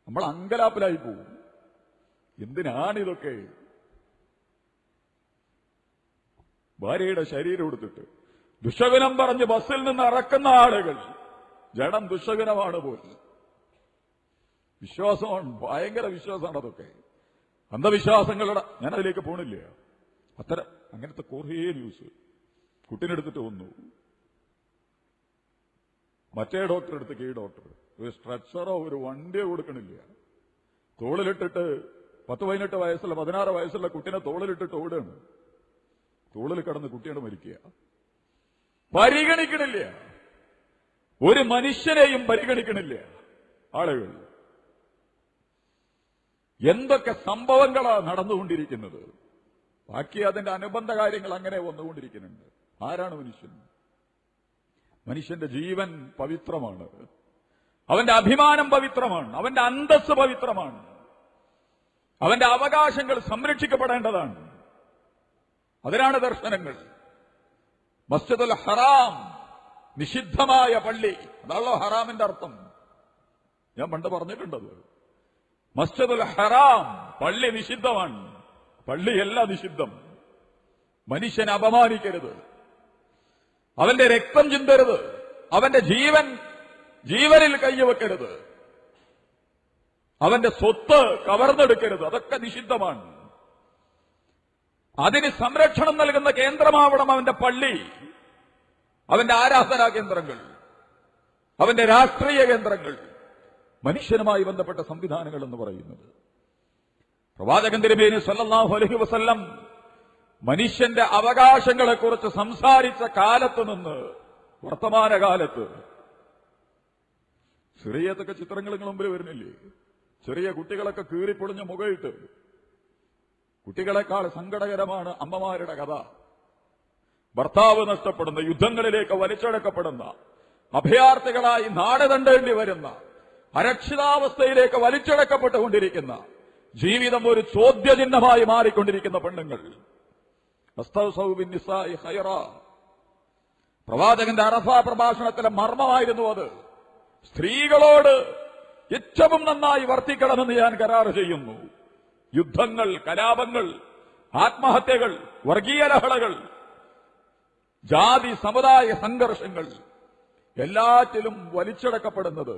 നമ്മൾ അങ്കലാപ്പിലായി പോകും. എന്തിനാണിതൊക്കെ? ഭാര്യയുടെ ശരീരം എടുത്തിട്ട് ദുശകുനം പറഞ്ഞ് ബസ്സിൽ നിന്ന് ഇറക്കുന്ന ആളുകൾ ജഡം ദുശകുനമാണ് പോലും. വിശ്വാസമാണ്, ഭയങ്കര വിശ്വാസമാണ് അതൊക്കെ. അന്ധവിശ്വാസങ്ങളുടെ ഞാനതിലേക്ക് പോണില്ല. അത്തരം അങ്ങനത്തെ കുറേ ന്യൂസ്. കുട്ടീനെടുത്തിട്ട് വന്നു, മറ്റേ ഡോക്ടർ എടുത്ത് ഈ ഡോക്ടർ ഒരു സ്ട്രെച്ചറോ ഒരു വണ്ടിയോ കൊടുക്കണില്ല. തോളിലിട്ടിട്ട് 10-18 വയസ്സുള്ള 16 വയസ്സുള്ള കുട്ടീനെ തോളിലിട്ടിട്ട് ഓടുകയാണ്. തോളിൽ കിടന്ന് കുട്ടിയാണ് മരിക്കുക. പരിഗണിക്കണില്ല, ഒരു മനുഷ്യനെയും പരിഗണിക്കണില്ല ആളുകൾ. എന്തൊക്കെ സംഭവങ്ങളാണ് നടന്നുകൊണ്ടിരിക്കുന്നത്. ബാക്കി അതിന്റെ അനുബന്ധ കാര്യങ്ങൾ അങ്ങനെ വന്നുകൊണ്ടിരിക്കുന്നുണ്ട്. ആരാണ് മനുഷ്യൻ? മനുഷ്യന്റെ ജീവൻ പവിത്രമാണ്, അവന്റെ അഭിമാനം പവിത്രമാണ്, അവന്റെ അന്തസ്സ് പവിത്രമാണ്, അവന്റെ അവകാശങ്ങൾ സംരക്ഷിക്കപ്പെടേണ്ടതാണ്. അതിനാണ് ദർശനങ്ങൾ. മസ്ജിദുൽ ഹറാം നിഷിദ്ധമായ പള്ളി, അതാണല്ലോ ഹറാമിന്റെ അർത്ഥം. ഞാൻ പണ്ട് പറഞ്ഞിട്ടുണ്ടത്. മസ്ജിദുൽ ഹറാം പള്ളി നിഷിദ്ധമാണ്. പള്ളിയല്ല നിഷിദ്ധം. മനുഷ്യനെ അപമാനിക്കരുത്, അവന്റെ രക്തം ചിന്തരുത്, അവന്റെ ജീവനിൽ കൈവെക്കരുത്, അവന്റെ സ്വത്ത് കവർന്നെടുക്കരുത്. അതൊക്കെ നിഷിദ്ധമാണ്. അതിന് സംരക്ഷണം നൽകുന്ന കേന്ദ്രമാവണം അവന്റെ പള്ളി, അവന്റെ ആരാധനാ കേന്ദ്രങ്ങൾ, അവന്റെ രാഷ്ട്രീയ കേന്ദ്രങ്ങൾ, മനുഷ്യനുമായി ബന്ധപ്പെട്ട സംവിധാനങ്ങൾ എന്ന് പറയുന്നത്. പ്രവാചകൻ തിരുമേനി സല്ലല്ലാഹു അലൈഹി വസല്ലം മനുഷ്യന്റെ അവകാശങ്ങളെക്കുറിച്ച് സംസാരിച്ച കാലത്ത് നിന്ന് വർത്തമാനകാലത്ത് ചെറിയതൊക്കെ ചിത്രങ്ങൾ നിങ്ങൾ മുമ്പിൽ വരുന്നില്ലേ? ചെറിയ കുട്ടികളൊക്കെ കീറിപ്പൊളിഞ്ഞ മുഖയിട്ട്. കുട്ടികളെക്കാൾ സങ്കടകരമാണ് അമ്മമാരുടെ കഥ. ഭർത്താവ് നഷ്ടപ്പെടുന്ന, യുദ്ധങ്ങളിലേക്ക് വലിച്ചടക്കപ്പെടുന്ന, അഭയാർത്ഥികളായി നാട് തണ്ടേണ്ടി വരുന്ന, അരക്ഷിതാവസ്ഥയിലേക്ക് വലിച്ചടക്കപ്പെട്ടുകൊണ്ടിരിക്കുന്ന, ജീവിതം ഒരു ചോദ്യചിഹ്നമായി മാറിക്കൊണ്ടിരിക്കുന്ന പെണ്ണുങ്ങൾ. പ്രവാചകന്റെ അറഫ പ്രഭാഷണത്തിലെ മർമ്മമായിരുന്നു അത്. സ്ത്രീകളോട് ഏറ്റവും നന്നായി വർത്തിക്കണമെന്ന് ഞാൻ കരാർ ചെയ്യുന്നു. യുദ്ധങ്ങൾ, കലാപങ്ങൾ, ആത്മഹത്യകൾ, വർഗീയ ലഹളകൾ, ജാതി സമുദായ സംഘർഷങ്ങൾ, എല്ലാറ്റിലും വലിച്ചടക്കപ്പെടുന്നത്,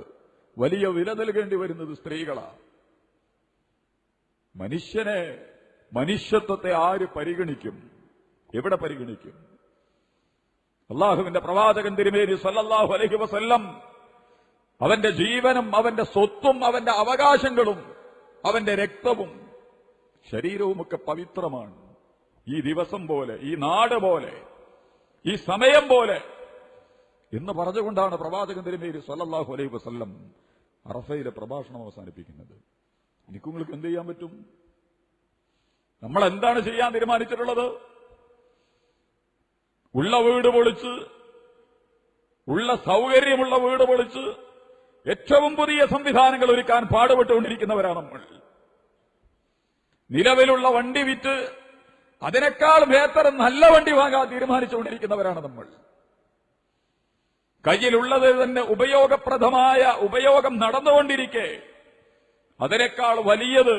വലിയ വില നൽകേണ്ടി വരുന്നത് സ്ത്രീകളാണ്. മനുഷ്യത്വത്തെ ആര് പരിഗണിക്കും? എവിടെ പരിഗണിക്കും? അള്ളാഹുവിന്റെ പ്രവാചകൻ തിരുമേനി സല്ലല്ലാഹു അലൈഹി വസല്ലം അവന്റെ ജീവനും അവന്റെ സ്വത്തും അവന്റെ അവകാശങ്ങളും അവന്റെ രക്തവും ശരീരവുമൊക്കെ പവിത്രമാണ്. ഈ ദിവസം പോലെ, ഈ നാട് പോലെ, ഈ സമയം പോലെ എന്ന് പറഞ്ഞുകൊണ്ടാണ് പ്രവാചകൻ തിരുമേനി സല്ലല്ലാഹു അലൈഹി വസല്ലം അറഫയിലെ പ്രഭാഷണം അവസാനിപ്പിക്കുന്നത്. എനിക്ക് നിങ്ങൾക്ക് എന്ത് ചെയ്യാൻ പറ്റും? നമ്മൾ എന്താണ് ചെയ്യാൻ തീരുമാനിച്ചിട്ടുള്ളത്? ഉള്ള വീട് പൊളിച്ച്, ഉള്ള സൗകര്യമുള്ള വീട് പൊളിച്ച് ഏറ്റവും പുതിയ സംവിധാനങ്ങൾ ഒരുക്കാൻ പാടുപെട്ടുകൊണ്ടിരിക്കുന്നവരാണ് നമ്മൾ. നിലവിലുള്ള വണ്ടി വിറ്റ് അതിനേക്കാൾ ബേഹത്തർ നല്ല വണ്ടി വാങ്ങാൻ തീരുമാനിച്ചുകൊണ്ടിരിക്കുന്നവരാണ് നമ്മൾ. കയ്യിലുള്ളത് തന്നെ ഉപയോഗപ്രദമായ ഉപയോഗം നടന്നുകൊണ്ടിരിക്കെ അതിനേക്കാൾ വലിയത്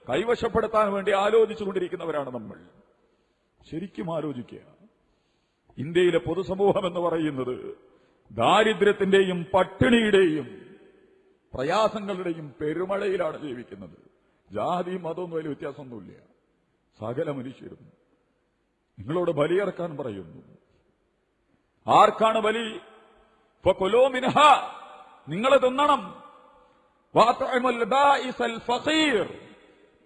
കൈവശപ്പെടുത്താൻ വേണ്ടി ആലോചിച്ചുകൊണ്ടിരിക്കുന്നവരാണ് നമ്മൾ. ശരിക്കും ആലോചിക്കുക. ഇന്ത്യയിലെ പൊതുസമൂഹം എന്ന് പറയുന്നത് ദാരിദ്ര്യത്തിന്റെയും പട്ടിണിയുടെയും പ്രയാസങ്ങളുടെയും പെരുമഴയിലാണ് ജീവിക്കുന്നത്. ജാതിയും മതമൊന്നും വലിയ വ്യത്യാസമൊന്നുമില്ല. സകല മനുഷ്യരും. നിങ്ങളോട് ബലിയിറക്കാൻ പറയുന്നു. ആർക്കാണ് ബലി? ഫകുലൂ മിൻഹ, നിങ്ങൾ തിന്നണം. വഅത്ഇമുൽ ബാഇസൽ ഫഖീർ,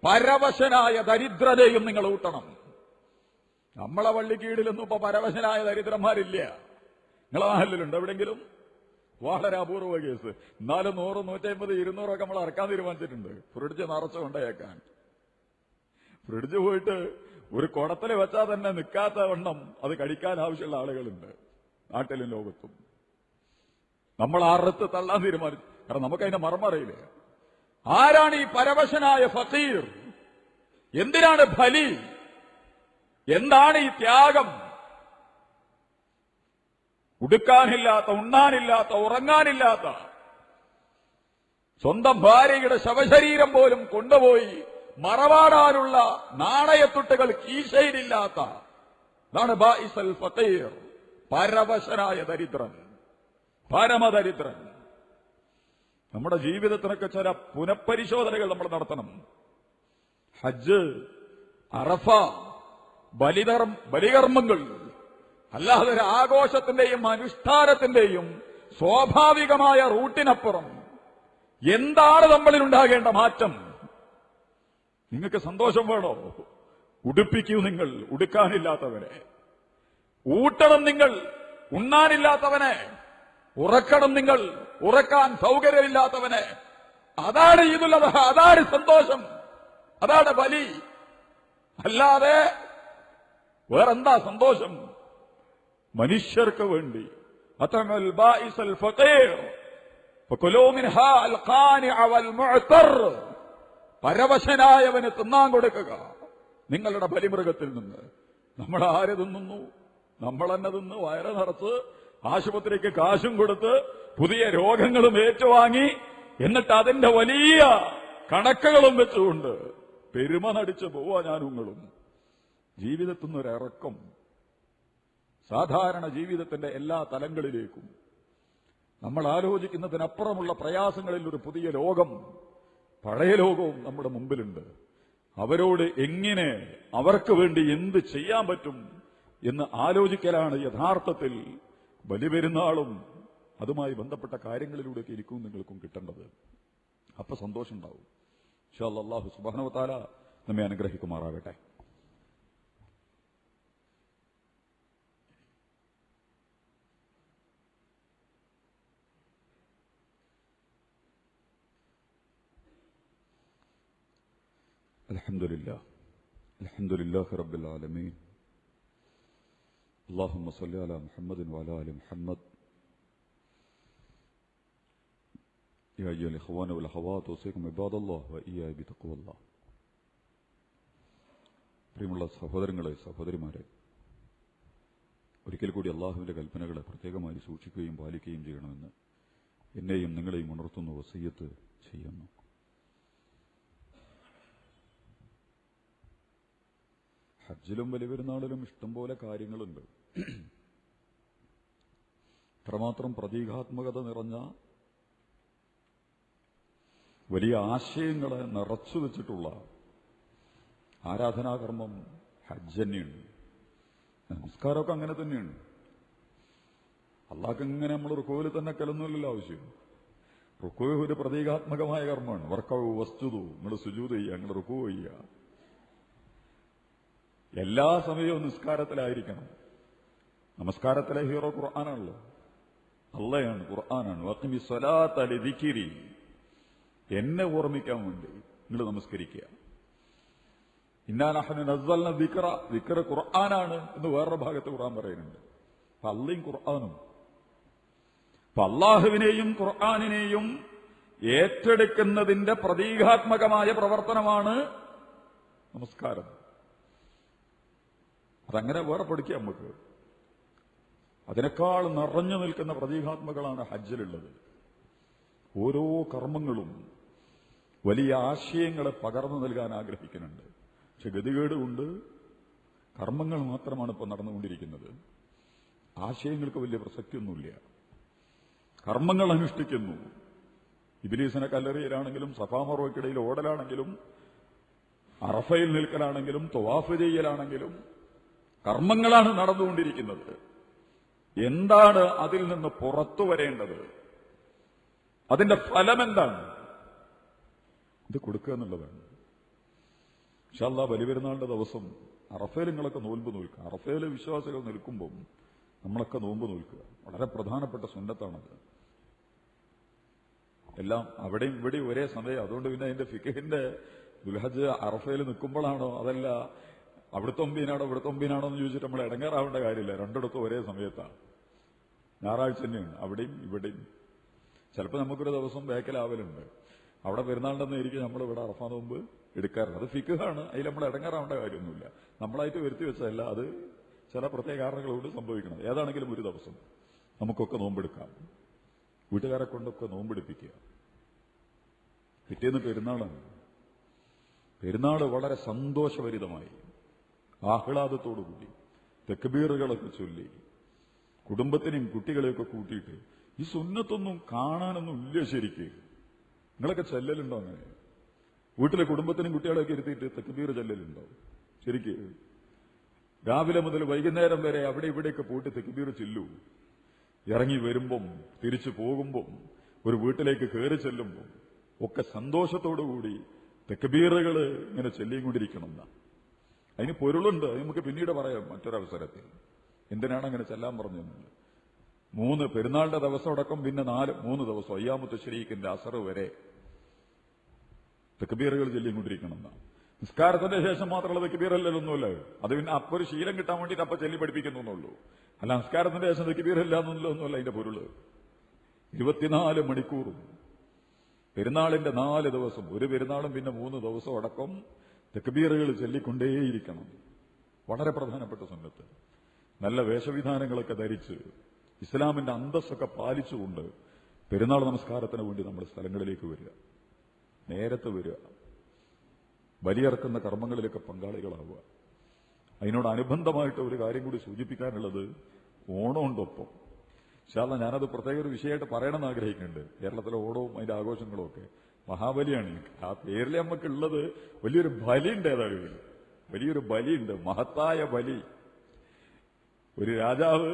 പരവശനായ ദരിദ്രരെയും നിങ്ങൾ ഊട്ടണം. നമ്മളെ വള്ളിക്കീടിലൊന്നും ഇപ്പൊ പരവശനായ ദരിദ്രന്മാരില്ല. നിങ്ങളെ നാട്ടിലുണ്ട് എവിടെങ്കിലും? വളരെ അപൂർവ കേസ്. എന്നാലും 100, 150, 200 നമ്മൾ ഇറക്കാൻ തീരുമാനിച്ചിട്ടുണ്ട്. ഫ്രിഡ്ജ് നിറച്ചു കൊണ്ടേക്കാൻ. ഫ്രിഡ്ജ് പോയിട്ട് ഒരു കുടത്തിൽ വെച്ചാൽ തന്നെ നിൽക്കാത്ത വണ്ണം അത് കഴിക്കാൻ ആവശ്യമുള്ള ആളുകളുണ്ട് നാട്ടിലും ലോകത്തും. നമ്മൾ അറുത്ത് തള്ളാൻ തീരുമാനിച്ചു. കാരണം നമുക്കതിന്റെ മർമ്മറിയില്ലേ. ആരാണ് ഈ പരവശനായ ഫഖീർ? എന്തിനാണ് ബലി? എന്താണ് ഈ ത്യാഗം? ഉടുക്കാനില്ലാത്ത, ഉണ്ണാനില്ലാത്ത, ഉറങ്ങാനില്ലാത്ത, സ്വന്തം ഭാര്യയുടെ ശവശരീരം പോലും കൊണ്ടുപോയി മറവാടാനുള്ള നാണയത്തുട്ടുകൾ കീശയിലില്ലാത്ത, അതാണ് ബാഇസൽ ഫഖീർ, പരവശനായ ദരിദ്രൻ, പരമദരിദ്രൻ. നമ്മുടെ ജീവിതത്തിനൊക്കെ ചില പുനഃപരിശോധനകൾ നമ്മൾ നടത്തണം. ഹജ്ജ്, അറഫ, ബലികർമ്മങ്ങൾ അല്ലാതെ ഒരു ആഘോഷത്തിന്റെയും അനുഷ്ഠാനത്തിന്റെയും സ്വാഭാവികമായ റൂട്ടിനപ്പുറം എന്താണ് നമ്മളിൽ ഉണ്ടാകേണ്ട മാറ്റം? നിങ്ങൾക്ക് സന്തോഷം വേണോ? ഉടുപ്പിക്കൂ നിങ്ങൾ ഉടുക്കാനില്ലാത്തവനെ, ഊട്ടണം നിങ്ങൾ ഉണ്ണാനില്ലാത്തവനെ, ഉറക്കണം നിങ്ങൾ ഉറക്കാൻ സൗകര്യമില്ലാത്തവനെ. അതാണ് ഈദുൽ അദ്ഹ, അതാണ് സന്തോഷം, അതാണ് ബലി. അല്ലാതെ വേറെന്താ സന്തോഷം? മനുഷ്യർക്ക് വേണ്ടി അത്അമൽ ബാഇസൽ ഫഖീർ ഫകുലൂ മിൻഹാ അൽ ഖാനിഅ വൽ മുഅ്തർ, പരവശനായവന് തിന്നാൻ കൊടുക്കുക നിങ്ങളുടെ ബലിമൃഗത്തിൽ നിന്ന്. നമ്മൾ ആര് തിന്നുന്നു? നമ്മൾ തന്നെ തിന്ന് വയറ് നിറച്ച് ആശുപത്രിക്ക് കാശും കൊടുത്ത് പുതിയ രോഗങ്ങളും ഏറ്റുവാങ്ങി എന്നിട്ട് അതിന്റെ വലിയ കണക്കുകളും വെച്ചുകൊണ്ട് പെരുമ നടിച്ചു പോവാ ഞാനുങ്ങളും. ജീവിതത്തിൽ നിന്നൊരിറക്കം, സാധാരണ ജീവിതത്തിന്റെ എല്ലാ തലങ്ങളിലേക്കും നമ്മൾ ആലോചിക്കുന്നതിനപ്പുറമുള്ള പ്രയാസങ്ങളിൽ ഒരു പുതിയ ലോകം, പഴയ ലോകവും നമ്മുടെ മുമ്പിലുണ്ട്. അവരോട് എങ്ങനെ, അവർക്ക് വേണ്ടി എന്ത് ചെയ്യാൻ പറ്റും എന്ന് ആലോചിക്കലാണ് യഥാർത്ഥത്തിൽ ബലിപെരുന്നാളും അതുമായി ബന്ധപ്പെട്ട കാര്യങ്ങളിലൂടെയൊക്കെ എനിക്കും നിങ്ങൾക്കും കിട്ടേണ്ടത്. അപ്പൊ സന്തോഷം ഉണ്ടാവും. ഇൻഷാ അല്ലാഹ് അല്ലാഹു സുബ്ഹാനഹു വ തആല നമ്മെ അനുഗ്രഹിക്കുമാറാകട്ടെ. അൽഹംദുലില്ലാഹി റബ്ബിൽ ആലമീൻ. اللهم صل على محمد وعلى آل محمد. يا أيها الإخوان والأخوات أوصيكم عباد الله وإياي بتقوى الله. പ്രിയമുള്ള സഹോദരങ്ങളെ, സഹോദരിമാരെ, ഒരിക്കൽ കൂടി അള്ളാഹുവിന്റെ കൽപ്പനകളെ പ്രത്യേകമായി സൂക്ഷിക്കുകയും പാലിക്കുകയും ചെയ്യണമെന്ന് എന്നെയും നിങ്ങളെയും ഉണർത്തുന്ന വസിയ്യത്ത് ചെയ്യുന്നു. ഹജ്ജിലും ബലിപെരുന്നാളിലും ഇഷ്ടംപോലെ കാര്യങ്ങളുണ്ട്. ഇത്രമാത്രം പ്രതീകാത്മകത നിറഞ്ഞ വലിയ ആശയങ്ങളെ നിറച്ചു വെച്ചിട്ടുള്ള ആരാധനാകർമ്മം ഹജ്ജ് തന്നെയാണ്. നമസ്കാരമൊക്കെ അങ്ങനെ തന്നെയാണ്. അള്ളാഹ്ക്ക് ഇങ്ങനെ നമ്മൾ റുക്കോയിൽ തന്നെ കലൊന്നുമില്ലല്ലോ ആവശ്യം. റുക്കോ ഒരു പ്രതീകാത്മകമായ കർമ്മമാണ്. വർക്കവു വസ്തുതു, നിങ്ങൾ സുജൂദ് ചെയ്യുക, നിങ്ങൾ റുക്കു ചെയ്യുക. എല്ലാ സമയവും നിസ്കാരത്തിലായിരിക്കണം. നമസ്കാരത്തിലെ ഹീറോ ഖുർആനാണല്ലോ, അള്ളയാണ്, ഖുർആനാണ്. വഖിമി സ്വലാത്ത ലിദിക്രി, എന്നെ ഓർമ്മിക്കാൻ വേണ്ടി നിങ്ങൾ നമസ്കരിക്കുക. ഇന്നാ നഹ്നു നസ്സൽന ദിക്റ, ദിക്ർ ഖുർആനാണ് എന്ന് വേറൊരു ഭാഗത്ത് ഖുർആൻ പറയുന്നുണ്ട്. അപ്പൊ അള്ളയും ഖുർആനും, അപ്പൊ അള്ളാഹുവിനെയും ഖുർആനിനെയും ഏറ്റെടുക്കുന്നതിന്റെ പ്രതീകാത്മകമായ പ്രവർത്തനമാണ് നമസ്കാരം. അതങ്ങനെ വേറെ പഠിക്കാം നമുക്ക്. അതിനേക്കാൾ നിറഞ്ഞു നിൽക്കുന്ന പ്രതീകാത്മകളാണ് ഹജ്ജിലുള്ളത്. ഓരോ കർമ്മങ്ങളും വലിയ ആശയങ്ങളെ പകർന്നു നൽകാൻ ആഗ്രഹിക്കുന്നുണ്ട്. പക്ഷെ ഗതികേടുകൊണ്ട് കർമ്മങ്ങൾ മാത്രമാണ് ഇപ്പോൾ നടന്നുകൊണ്ടിരിക്കുന്നത്. ആശയങ്ങൾക്ക് വലിയ പ്രസക്തിയൊന്നുമില്ല. കർമ്മങ്ങൾ അനുഷ്ഠിക്കുന്നു. ഇബ്ലീസിനെ കല്ലെറിയലാണെങ്കിലും സഫാ മർവയ്ക്കിടയിൽ ഓടലാണെങ്കിലും അറഫയിൽ നിൽക്കലാണെങ്കിലും തവാഫ് ചെയ്യലാണെങ്കിലും കർമ്മങ്ങളാണ് നടന്നുകൊണ്ടിരിക്കുന്നത്. എന്താണ് അതിൽ നിന്ന് പുറത്തു വരേണ്ടത്? അതിന്റെ ഫലം എന്താണ്? ഇത് കൊടുക്കുക എന്നുള്ളതാണ്. ഇൻഷാ അല്ലാഹ് ബലിപെരുന്നാളിന്റെ ദിവസം അറഫയിൽ നിങ്ങളൊക്കെ നോൻപ് നോൽക്കുക. അറഫയിലെ വിശ്വാസികൾ നിൽക്കുമ്പോൾ നമ്മളൊക്കെ നോമ്പ് നോൽക്കുക. വളരെ പ്രധാനപ്പെട്ട സുന്നത്താണത്. എല്ലാം അവിടെയും ഇവിടെയും ഒരേ സമയം. അതുകൊണ്ട് പിന്നെ അതിന്റെ ഫിഖഹിന്റെ ദുൽഹജ്ജ് അറഫയിൽ നിൽക്കുമ്പോഴാണോ അതല്ല അവിടുത്തെ ഒമ്പീനാണോ ഇവിടുത്തെ ഒമ്പീനാണോ എന്ന് ചോദിച്ചിട്ട് നമ്മൾ ഇടങ്ങാറാവേണ്ട കാര്യമില്ല. രണ്ടിടത്തും ഒരേ സമയത്താണ്. ഞായറാഴ്ച തന്നെയാണ് അവിടെയും ഇവിടെയും. ചിലപ്പോൾ നമുക്കൊരു ദിവസം ബേക്കലാവലുണ്ട്. അവിടെ പെരുന്നാളിൻ്റെന്നായിരിക്കും നമ്മൾ ഇവിടെ അറഫാ നോമ്പ് എടുക്കാറുണ്ട്. അത് ഫിഖാണ്. അതിൽ നമ്മൾ ഇടങ്ങാറാവേണ്ട കാര്യമൊന്നുമില്ല. നമ്മളായിട്ട് വരുത്തി വെച്ചതല്ല, അത് ചില പ്രത്യേക കാരണങ്ങളോട് സംഭവിക്കണം. ഏതാണെങ്കിലും ഒരു ദിവസം നമുക്കൊക്കെ നോമ്പെടുക്കാം. വീട്ടുകാരെ കൊണ്ടൊക്കെ നോമ്പെടുപ്പിക്കുക. പിറ്റേന്ന് പെരുന്നാളാണ്. പെരുന്നാൾ വളരെ സന്തോഷഭരിതമായി ആഹ്ലാദത്തോടുകൂടി തക്ബീറുകളൊക്കെ ചൊല്ലി കുടുംബത്തിനെയും കുട്ടികളെയൊക്കെ കൂട്ടിയിട്ട് ഈ സുന്നത്തൊന്നും കാണാനൊന്നും ഇല്ല ശരിക്ക്. നിങ്ങളൊക്കെ ചെല്ലലുണ്ടോ അങ്ങനെ? വീട്ടിലെ കുടുംബത്തിനും കുട്ടികളെയൊക്കെ ഇരുത്തിയിട്ട് തക്ബീർ ചെല്ലലുണ്ടോ ശരിക്ക്? രാവിലെ മുതൽ വൈകുന്നേരം വരെ അവിടെ ഇവിടെയൊക്കെ പോയിട്ട് തക്ബീർ ചെല്ലൂ. ഇറങ്ങി വരുമ്പം തിരിച്ചു പോകുമ്പം ഒരു വീട്ടിലേക്ക് കയറി ചെല്ലുമ്പം ഒക്കെ സന്തോഷത്തോടുകൂടി തക്ബീറുകൾ ഇങ്ങനെ ചൊല്ലിക്കൊണ്ടിരിക്കണം എന്നാ. അതിന് പൊരുളുണ്ട്, അത് നമുക്ക് പിന്നീട് പറയാം മറ്റൊരവസരത്തിൽ. എന്തിനാണ് അങ്ങനെ ചെല്ലാൻ പറഞ്ഞത്? 3 പെരുന്നാളിന്റെ ദിവസം അടക്കം പിന്നെ 3 ദിവസം അയ്യാമത്ത് ശരീക്കിന്റെ അസറ് വരെ തക്ബീറുകൾ ചൊല്ലിക്കൊണ്ടിരിക്കണം എന്നാ. നിസ്കാരത്തിന്റെ ശേഷം മാത്രമുള്ള തക്ബീറല്ലൊന്നുമല്ല. അത് പിന്നെ അപ്പൊ ഒരു ശീലം കിട്ടാൻ വേണ്ടിയിട്ട് അപ്പൊ ചൊല്ലി പഠിപ്പിക്കുന്നുള്ളൂ. അല്ല നിസ്കാരത്തിന്റെ ശേഷം തക്ബീറില്ല എന്നൊന്നുമല്ല അതിന്റെ പൊരുള്. 24 മണിക്കൂറും പെരുന്നാളിന്റെ 4 ദിവസം, ഒരു പെരുന്നാളും പിന്നെ 3 ദിവസം അടക്കം തക്ബീറുകൾ ചൊല്ലിക്കൊണ്ടേയിരിക്കണം. വളരെ പ്രധാനപ്പെട്ട സുന്നത്ത്. നല്ല വേഷവിധാനങ്ങളൊക്കെ ധരിച്ച് ഇസ്ലാമിന്റെ അന്തസ്സൊക്കെ പാലിച്ചുകൊണ്ട് പെരുന്നാൾ നമസ്കാരത്തിന് വേണ്ടി നമ്മുടെ സ്ഥലങ്ങളിലേക്ക് വരിക, നേരത്തെ വരിക, ബലിയറക്കുന്ന കർമ്മങ്ങളിലൊക്കെ പങ്കാളികളാവുക. അതിനോടനുബന്ധമായിട്ട് ഒരു കാര്യം കൂടി സൂചിപ്പിക്കാനുള്ളത്, ഓണമുണ്ടൊപ്പം. ഇൻഷാല്ലാ ഞാനത് പ്രത്യേക ഒരു വിഷയമായിട്ട് പറയണമെന്ന് ആഗ്രഹിക്കുന്നുണ്ട്. കേരളത്തിലെ ഓണവും അതിന്റെ ആഘോഷങ്ങളും ഒക്കെ മഹാബലിയാണ്. ആ പേരിൽ നമുക്കുള്ളത് വലിയൊരു ബലിയുണ്ട്. ഏതായാലും വലിയൊരു ബലിയുണ്ട്, മഹത്തായ ബലി. ഒരു രാജാവ്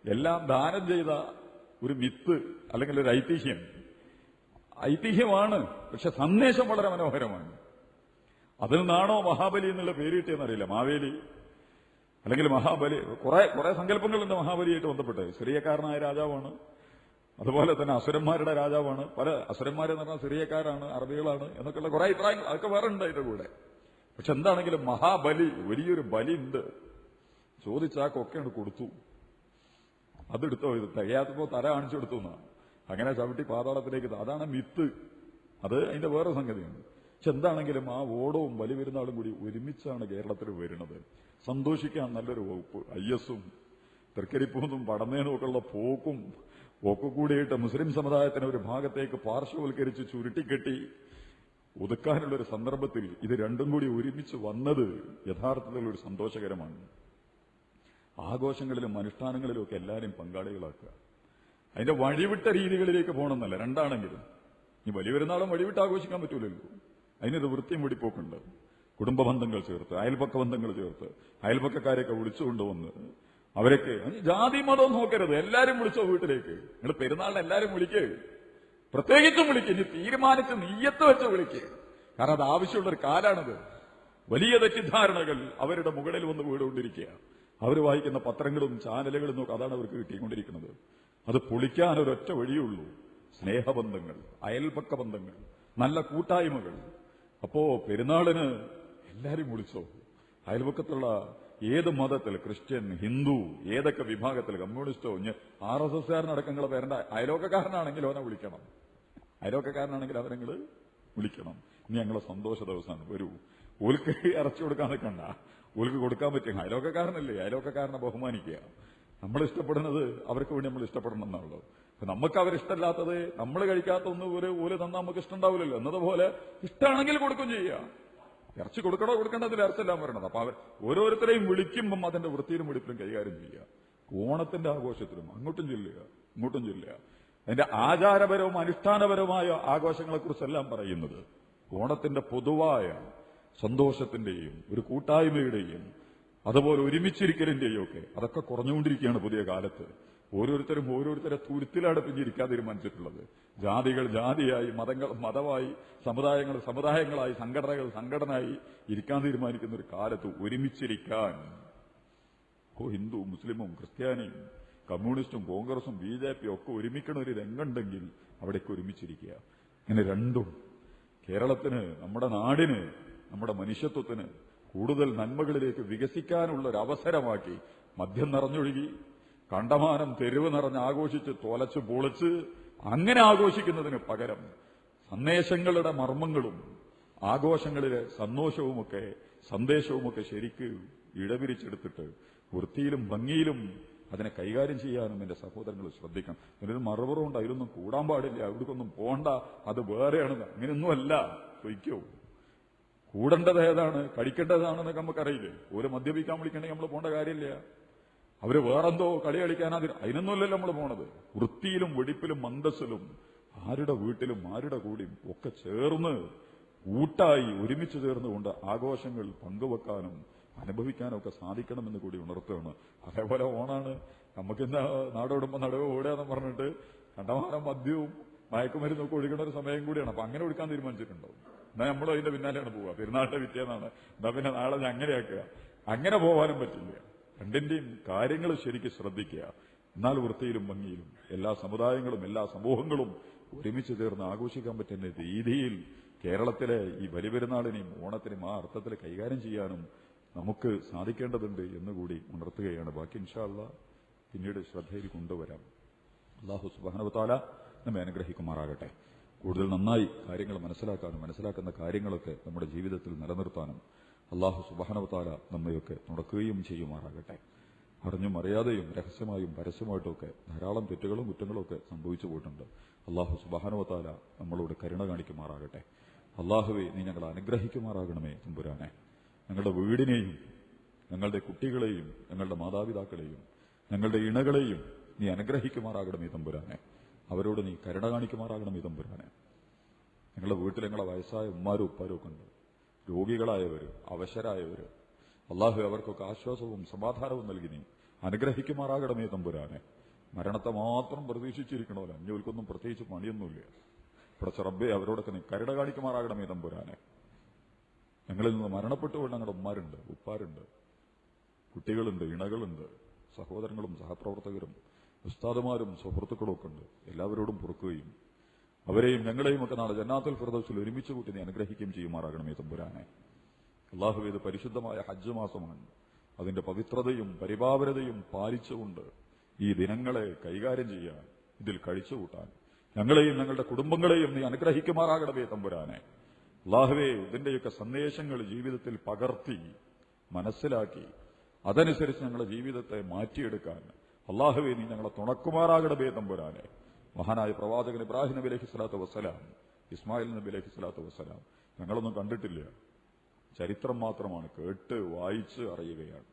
എല്ലാം ദാനം ചെയ്ത ഒരു മിത്ത് അല്ലെങ്കിൽ ഒരു ഐതിഹ്യമാണ്. പക്ഷെ സന്ദേശം വളരെ മനോഹരമാണ്. അതിൽ നിന്നാണോ മഹാബലി എന്നുള്ള പേര് കിട്ടിയെന്നറിയില്ല. മാവേലി അല്ലെങ്കിൽ മഹാബലി, കുറെ സങ്കല്പങ്ങളുണ്ട് മഹാബലിയായിട്ട് ബന്ധപ്പെട്ട്. സിറിയക്കാരനായ രാജാവാണ്, അതുപോലെ തന്നെ അസുരന്മാരുടെ രാജാവാണ്. പല അസുരന്മാരെന്ന് പറഞ്ഞാൽ സിറിയക്കാരാണ്, അറബികളാണ് എന്നൊക്കെയുള്ള കുറെ അഭിപ്രായങ്ങൾ അതൊക്കെ വേറെ ഉണ്ട് അതിന്റെ കൂടെ. പക്ഷെ എന്താണെങ്കിലും മഹാബലി, വലിയൊരു ബലി ഉണ്ട്. ചോദിച്ചാക്കൊക്കെയാണ് കൊടുത്തു. അതെടുത്തോ, ഇത് തികയാത്തപ്പോ തല കാണിച്ചു കൊടുത്തു എന്നാ. അങ്ങനെ ചവിട്ടി പാതാളത്തിലേക്ക്. അതാണ് മിത്ത്. അത് അതിന്റെ വേറെ സംഗതിയാണ്. പക്ഷെ എന്താണെങ്കിലും ആ ഓടവും ബലി പെരുന്നാളും കൂടി ഒരുമിച്ചാണ് കേരളത്തിൽ വരുന്നത്. സന്തോഷിക്കാൻ നല്ലൊരു വകുപ്പ്. അയ്യസും തൃക്കരിപ്പൂന്നും പടന്നേനും ഒക്കെ ഉള്ള പോക്കും ഒക്കെ കൂടിയിട്ട് മുസ്ലിം സമുദായത്തിനെ ഒരു ഭാഗത്തേക്ക് പാർശ്വവൽക്കരിച്ച് ചുരുട്ടിക്കെട്ടി ഒതുക്കാനുള്ളൊരു സന്ദർഭത്തിൽ ഇത് രണ്ടും കൂടി ഒരുമിച്ച് വന്നത് യഥാർത്ഥത്തിൽ ഒരു സന്തോഷകരമാണ്. ആഘോഷങ്ങളിലും അനുഷ്ഠാനങ്ങളിലും ഒക്കെ എല്ലാവരും പങ്കാളികളാക്കുക. അതിന്റെ വഴിവിട്ട രീതികളിലേക്ക് പോകണമെന്നല്ല. രണ്ടാണെങ്കിലും ഈ വലിയ പെരുന്നാളും വഴിവിട്ട് ആഘോഷിക്കാൻ പറ്റൂലല്ലോ. അതിനൊരു വൃത്തിയും വെടിപ്പോക്കുണ്ട്. കുടുംബ ബന്ധങ്ങൾ ചേർത്ത്, അയൽപക്ക ബന്ധങ്ങൾ ചേർത്ത്, അയൽപക്കക്കാരെയൊക്കെ വിളിച്ചുകൊണ്ടുവന്ന് അവരൊക്കെ ജാതി മതം നോക്കരുത്, എല്ലാരും വിളിച്ചോ വീട്ടിലേക്ക്. നിങ്ങൾ പെരുന്നാളിന് എല്ലാരും വിളിക്കുക, പ്രത്യേകിച്ചും വിളിക്കുക. ഇനി തീരുമാനിച്ച് നീയത്ത് വെച്ച് വിളിക്കുക. കാരണം അത് ആവശ്യമുള്ളൊരു കാലാണത്. വലിയ തെറ്റിദ്ധാരണകൾ അവരുടെ മുകളിൽ വന്ന് വീടുകൊണ്ടിരിക്കുക. അവർ വായിക്കുന്ന പത്രങ്ങളും ചാനലുകളും നോക്കുക, അതാണ് അവർക്ക് കിട്ടിക്കൊണ്ടിരിക്കുന്നത്. അത് പൊളിക്കാൻ ഒരൊറ്റ വഴിയുള്ളൂ. സ്നേഹബന്ധങ്ങൾ, അയൽപക്ക ബന്ധങ്ങൾ, നല്ല കൂട്ടായ്മകൾ. അപ്പോ പെരുന്നാളിന് എല്ലാരും വിളിച്ചോ. അയൽപക്കത്തുള്ള ഏത് മതത്തിൽ, ക്രിസ്ത്യൻ, ഹിന്ദു, ഏതൊക്കെ വിഭാഗത്തിൽ, കമ്മ്യൂണിസ്റ്റോ, RSSകാരനടക്കങ്ങളെ പേരണ്ട അയലോക്കക്കാരനാണെങ്കിൽ അവനെ വിളിക്കണം. അയലോക്കക്കാരനാണെങ്കിൽ അവരെങ്കിൽ വിളിക്കണം. ഇനി ഞങ്ങളെ സന്തോഷ ദിവസമാണ്, വരൂ. ഓൽക്ക് ഇറച്ചി കൊടുക്കാൻ നിൽക്കണ്ട, ഓൽക്ക് കൊടുക്കാൻ പറ്റും. അയലോക്കക്കാരനല്ലേ, അയലോക്കക്കാരനെ ബഹുമാനിക്കുക. നമ്മൾ ഇഷ്ടപ്പെടുന്നത് അവർക്ക് വേണ്ടി നമ്മൾ ഇഷ്ടപ്പെടണം എന്നുള്ളത്. നമുക്ക് അവരിഷ്ടമില്ലാത്തത്, നമ്മൾ കഴിക്കാത്ത ഒന്ന് ഓല് തന്നാൽ നമുക്ക് ഇഷ്ടമുണ്ടാവില്ലല്ലോ. എന്നതുപോലെ ഇഷ്ടമാണെങ്കിൽ കൊടുക്കും ചെയ്യുക. ഇറച്ചി കൊടുക്കണോ കൊടുക്കേണ്ടതിൽ ഇറച്ചെല്ലാം വരണത്. അപ്പൊ ഓരോരുത്തരെയും വിളിക്കുമ്പം അതിന്റെ വൃത്തിയിലും വെടിപ്പിലും കൈകാര്യം ചെയ്യുക. ഓണത്തിന്റെ ആഘോഷത്തിലും അങ്ങോട്ടും ചൊല്ലുക ഇങ്ങോട്ടും ചൊല്ലുക. അതിന്റെ ആചാരപരവും അനുഷ്ഠാനപരവുമായ ആഘോഷങ്ങളെക്കുറിച്ചെല്ലാം പറയുന്നത് ഓണത്തിന്റെ പൊതുവായ സന്തോഷത്തിന്റെയും ഒരു കൂട്ടായ്മയുടെയും അതുപോലെ ഒരുമിച്ചിരിക്കലിന്റെയും ഒക്കെ അതൊക്കെ കുറഞ്ഞുകൊണ്ടിരിക്കുകയാണ് പുതിയ കാലത്ത്. ഓരോരുത്തരും ഓരോരുത്തരെ തുരുത്തിലാണ് പിന്നിരിക്കാൻ തീരുമാനിച്ചിട്ടുള്ളത്. ജാതികൾ ജാതിയായി, മതങ്ങൾ മതമായി, സമുദായങ്ങൾ സമുദായങ്ങളായി, സംഘടനകൾ സംഘടനയായി ഇരിക്കാൻ തീരുമാനിക്കുന്ന ഒരു കാലത്ത് ഒരുമിച്ചിരിക്കാൻ ഹിന്ദു മുസ്ലിമും ക്രിസ്ത്യാനിയും കമ്മ്യൂണിസ്റ്റും കോൺഗ്രസും BJP ഒക്കെ ഒരുമിക്കണ ഒരു രംഗമുണ്ടെങ്കിൽ അവിടേക്ക് ഒരുമിച്ചിരിക്കുക. ഇങ്ങനെ രണ്ടും കേരളത്തിന്, നമ്മുടെ നാടിന്, നമ്മുടെ മനുഷ്യത്വത്തിന് കൂടുതൽ നന്മകളിലേക്ക് വികസിക്കാനുള്ള ഒരു അവസരമാക്കി മദ്യം നിറഞ്ഞൊഴുകി കണ്ടമാനം തെരുവ് നിറഞ്ഞ് ആഘോഷിച്ച് തോലച്ച് പൊളിച്ച് അങ്ങനെ ആഘോഷിക്കുന്നതിന് പകരം സന്ദേശങ്ങളുടെ മർമ്മങ്ങളും ആഘോഷങ്ങളിലെ സന്തോഷവുമൊക്കെ സന്ദേശവുമൊക്കെ ശരിക്ക് ഇടപിരിച്ചെടുത്തിട്ട് വൃത്തിയിലും ഭംഗിയിലും അതിനെ കൈകാര്യം ചെയ്യാനും എന്റെ സഹോദരങ്ങൾ ശ്രദ്ധിക്കണം. ഇതിനൊരു മറുപുറമുണ്ട്, അതിലൊന്നും കൂടാൻ പാടില്ല, അവിടേക്കൊന്നും പോണ്ട, അത് വേറെയാണ്. അങ്ങനെയൊന്നുമല്ല. ചോദിക്കോ, കൂടേണ്ടത് ഏതാണ്, കഴിക്കേണ്ടതാണെന്നൊക്കെ നമുക്കറിയില്ലേ. ഒരു മദ്യപിക്കാൻ വിളിക്കണമെങ്കിൽ നമ്മൾ പോകേണ്ട കാര്യമില്ല. അവര് വേറെന്തോ കളി കളിക്കാനാ അതിനൊന്നുമല്ലല്ലോ നമ്മൾ പോണത്. വൃത്തിയിലും വെടിപ്പിലും മന്ദസ്സിലും ആരുടെ വീട്ടിലും ആരുടെ കൂടിയും ഒക്കെ ചേർന്ന് കൂട്ടായി ഒരുമിച്ച് ചേർന്നുകൊണ്ട് ആഘോഷങ്ങൾ പങ്കുവെക്കാനും അനുഭവിക്കാനും ഒക്കെ സാധിക്കണമെന്ന് കൂടി ഉണർത്തുകയാണ്. അതേപോലെ ഓണാണ്, നമുക്കിന്ന് നാടോടുമ്പോ നടുവ് ഓടുകയെന്ന് പറഞ്ഞിട്ട് കണ്ടമാനം മദ്യവും മയക്കുമരുന്നൊക്കെ ഒഴുകുന്ന ഒരു സമയം കൂടിയാണ്. അപ്പൊ അങ്ങനെ ഒഴുക്കാൻ തീരുമാനിച്ചിട്ടുണ്ടാവും. എന്നാൽ നമ്മളും അതിന്റെ പിന്നാലെയാണ് പോവുക. പെരുന്നാളിന്റെ പിറ്റേന്നാണ്, എന്നാ പിന്നെ നാളെ അങ്ങനെയാക്കുക. അങ്ങനെ പോകാനും പറ്റില്ല. രണ്ടിന്റെയും കാര്യങ്ങൾ ശരിക്കും ശ്രദ്ധിക്കുക. എന്നാൽ വൃത്തിയിലും ഭംഗിയിലും എല്ലാ സമുദായങ്ങളും എല്ലാ സമൂഹങ്ങളും ഒരുമിച്ച് ചേർന്ന് ആഘോഷിക്കാൻ പറ്റുന്ന രീതിയിൽ കേരളത്തിലെ ഈ ബലിപെരുന്നാളിനെയും ഓണത്തിനെയും ആ അർത്ഥത്തിൽ കൈകാര്യം ചെയ്യാനും നമുക്ക് സാധിക്കേണ്ടതുണ്ട് എന്നുകൂടി ഉണർത്തുകയാണ്. ബാക്കി ഇൻഷാ അല്ലാഹ് പിന്നീട് ശ്രദ്ധയിൽ കൊണ്ടുവരാം. അല്ലാഹു സുബ്ഹാനഹു വ തആല നമ്മെ അനുഗ്രഹിക്കുമാറാകട്ടെ. കൂടുതൽ നന്നായി കാര്യങ്ങൾ മനസ്സിലാക്കാനും മനസ്സിലാക്കുന്ന കാര്യങ്ങളൊക്കെ നമ്മുടെ ജീവിതത്തിൽ നിലനിർത്താനും അല്ലാഹു സുബ്ഹാനഹു വ തആല നമ്മയൊക്കെ നടക്കുകയും ചെയ്യുമാറാകട്ടെ. അറിഞ്ഞും അറിയാതെയും രഹസ്യമായും പരസ്യമായിട്ടുമൊക്കെ ധാരാളം തെറ്റുകളും കുറ്റങ്ങളും ഒക്കെ സംഭവിച്ചു പോയിട്ടുണ്ട്. അല്ലാഹു സുബ്ഹാനഹു വ തആല നമ്മളോട് കരുണ കാണിക്കുമാറാകട്ടെ. അല്ലാഹുവേ, നീ ഞങ്ങളെ അനുഗ്രഹിക്കുമാറാകണമേ തമ്പുരാനെ. ഞങ്ങളുടെ വീടിനെയും ഞങ്ങളുടെ കുട്ടികളെയും ഞങ്ങളുടെ മാതാപിതാക്കളെയും ഞങ്ങളുടെ ഇണകളെയും നീ അനുഗ്രഹിക്കുമാറാകണമേ തമ്പുരാനെ. അവരോട് നീ കരുണ കാണിക്കുമാറാകണമേ തമ്പുരാനെ. ഞങ്ങളുടെ വീട്ടിൽ ഞങ്ങളെ വയസ്സായ ഉമ്മാരും ഉപ്പാരും ഒക്കെ ഉണ്ട്, രോഗികളായവർ, അവശരായവർ. അല്ലാഹു അവർക്കൊക്കെ ആശ്വാസവും സമാധാനവും നൽകി നീ അനുഗ്രഹിക്കുമാറാകണമേ തമ്പുരാനെ. മരണത്തെ മാത്രം പ്രതീക്ഷിച്ചിരിക്കണമല്ലോ, അന്യോൽക്കൊന്നും പ്രത്യേകിച്ച് പണിയൊന്നുമില്ല. പടച്ച റബ്ബേ, അവരോടൊക്കെ നീ കരുണ കാണിക്കുമാറാകണമേ തമ്പുരാനെ. ഞങ്ങളിൽ നിന്ന് മരണപ്പെട്ടുകൊണ്ട് ഞങ്ങളുടെ ഉമ്മാരുണ്ട്, ഉപ്പാരുണ്ട്, കുട്ടികളുണ്ട്, ഇണകളുണ്ട്, സഹോദരങ്ങളും സഹപ്രവർത്തകരും ഉസ്താദുമാരും സുഹൃത്തുക്കളും ഒക്കെ ഉണ്ട്. എല്ലാവരോടും പൊറുക്കുകയും അവരെയും ഞങ്ങളെയും ഒക്കെ നാളെ ജന്നാത്തുൽ ഫിർദൗസിൽ ഒരുമിച്ച് കൂട്ടി നീ അനുഗ്രഹിക്കുകയും ചെയ്യുമാറാകണമേ തമ്പുരാനെ. അല്ലാഹുവേ, ഇത് പരിശുദ്ധമായ ഹജ്ജ് മാസമാണ്. അതിന്റെ പവിത്രതയും പരിപാവനതയും പാലിച്ചുകൊണ്ട് ഈ ദിനങ്ങളെ കൈകാര്യം ചെയ്യാൻ, ഇതിൽ കഴിച്ചുകൂട്ടാൻ ഞങ്ങളെയും ഞങ്ങളുടെ കുടുംബങ്ങളെയും നീ അനുഗ്രഹിക്കുമാറാകണമേ തമ്പുരാനെ. അല്ലാഹുവേ, ഇതിന്റെയൊക്കെ സന്ദേശങ്ങൾ ജീവിതത്തിൽ പകർത്തി മനസ്സിലാക്കി അതനുസരിച്ച് ഞങ്ങളുടെ ജീവിതത്തെ മാറ്റിയെടുക്കാൻ അല്ലാഹുവേ, നീ ഞങ്ങളെ തുണക്കുമാറാകണമേ തമ്പുരാനെ. മഹാനായ പ്രവാചകൻ ഇബ്രാഹിം നബി അലൈഹി സ്വലാത്തു വസ്സലാം, ഇസ്മായിൽ നബി അലൈഹി സ്വലാത്തു വസ്സലാം ഞങ്ങളൊന്നും കണ്ടിട്ടില്ല, ചരിത്രം മാത്രമാണ് കേട്ട് വായിച്ച് അറിയുകയാണ്.